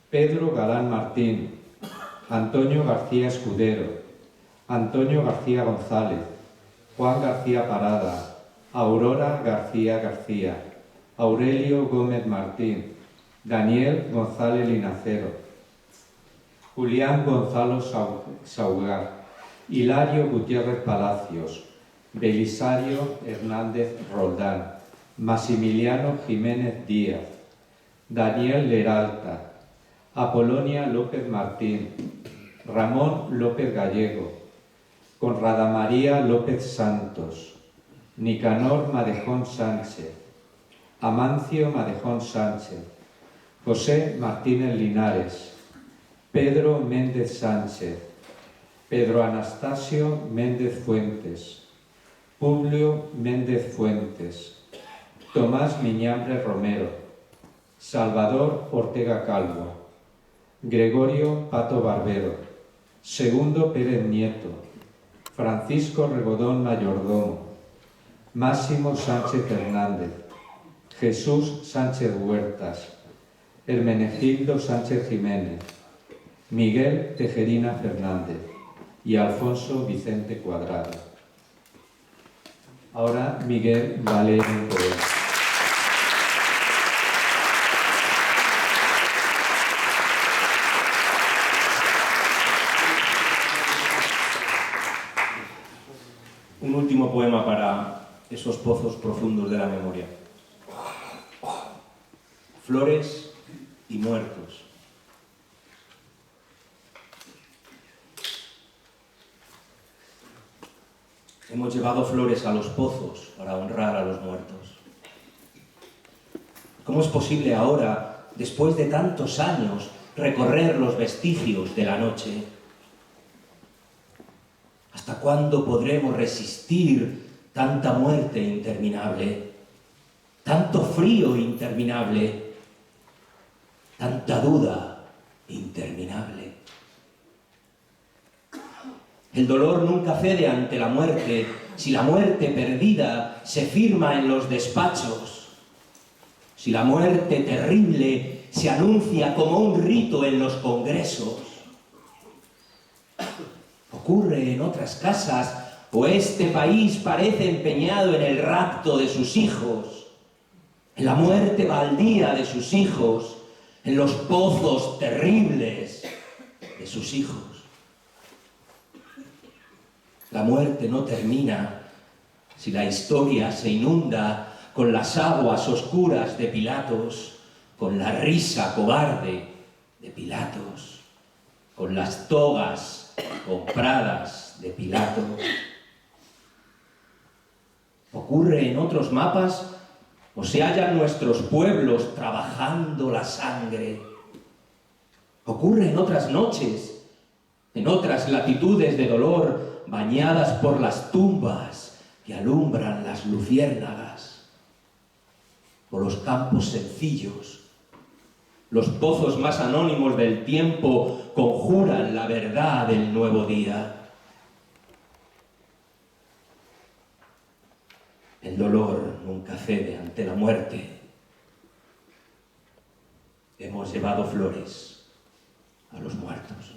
Pedro Galán Martín, Antonio García Escudero, Antonio García González, Juan García Parada, Aurora García García, Aurelio Gómez Martín, Daniel González Linacero, Julián Gonzalo Saugar, Hilario Gutiérrez Palacios, Belisario Hernández Roldán, Maximiliano Jiménez Díaz, Daniel Leralta, Apolonia López Martín, Ramón López Gallego, Conrada María López Santos, Nicanor Madejón Sánchez, Amancio Madejón Sánchez, José Martínez Linares, Pedro Méndez Sánchez, Pedro Anastasio Méndez Fuentes, Publio Méndez Fuentes, Tomás Miñambre Romero, Salvador Ortega Calvo, Gregorio Pato Barbero, Segundo Pérez Nieto, Francisco Regodón Mayordomo, Máximo Sánchez Hernández, Jesús Sánchez Huertas, Hermenegildo Sánchez Jiménez, Miguel Tejerina Fernández y Alfonso Vicente Cuadrado. Ahora Miguel va a leer un poema. Un último poema para esos pozos profundos de la memoria. Flores y muertos. Hemos llevado flores a los pozos para honrar a los muertos. ¿Cómo es posible ahora, después de tantos años, recorrer los vestigios de la noche? ¿Hasta cuándo podremos resistir tanta muerte interminable, tanto frío interminable, tanta duda interminable? El dolor nunca cede ante la muerte si la muerte perdida se firma en los despachos, si la muerte terrible se anuncia como un rito en los congresos. Ocurre en otras casas, o este país parece empeñado en el rapto de sus hijos, en la muerte baldía de sus hijos, en los pozos terribles de sus hijos. La muerte no termina si la historia se inunda con las aguas oscuras de Pilatos, con la risa cobarde de Pilatos, con las togas compradas de Pilato. Ocurre en otros mapas, o se hallan nuestros pueblos trabajando la sangre. Ocurre en otras noches, en otras latitudes de dolor, bañadas por las tumbas que alumbran las luciérnagas, o los campos sencillos, los pozos más anónimos del tiempo conjuran la verdad del nuevo día. El dolor nunca cede ante la muerte. Hemos llevado flores a los muertos.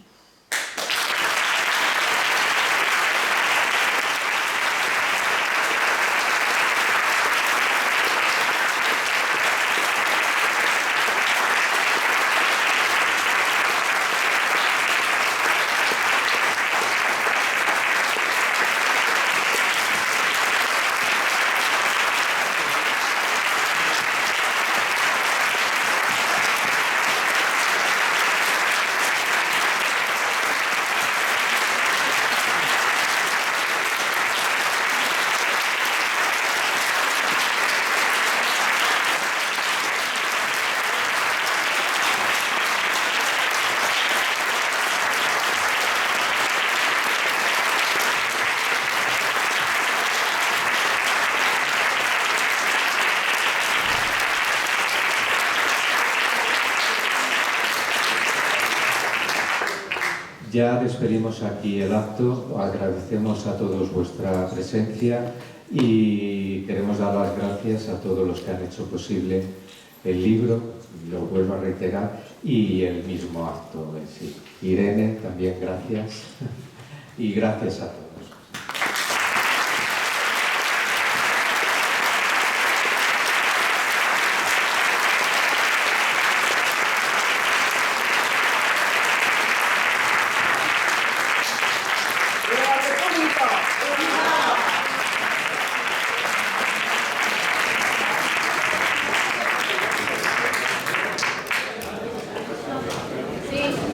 Ya despedimos aquí el acto, agradecemos a todos vuestra presencia y queremos dar las gracias a todos los que han hecho posible el libro, lo vuelvo a reiterar, y el mismo acto en sí. Irene, también gracias y gracias a todos.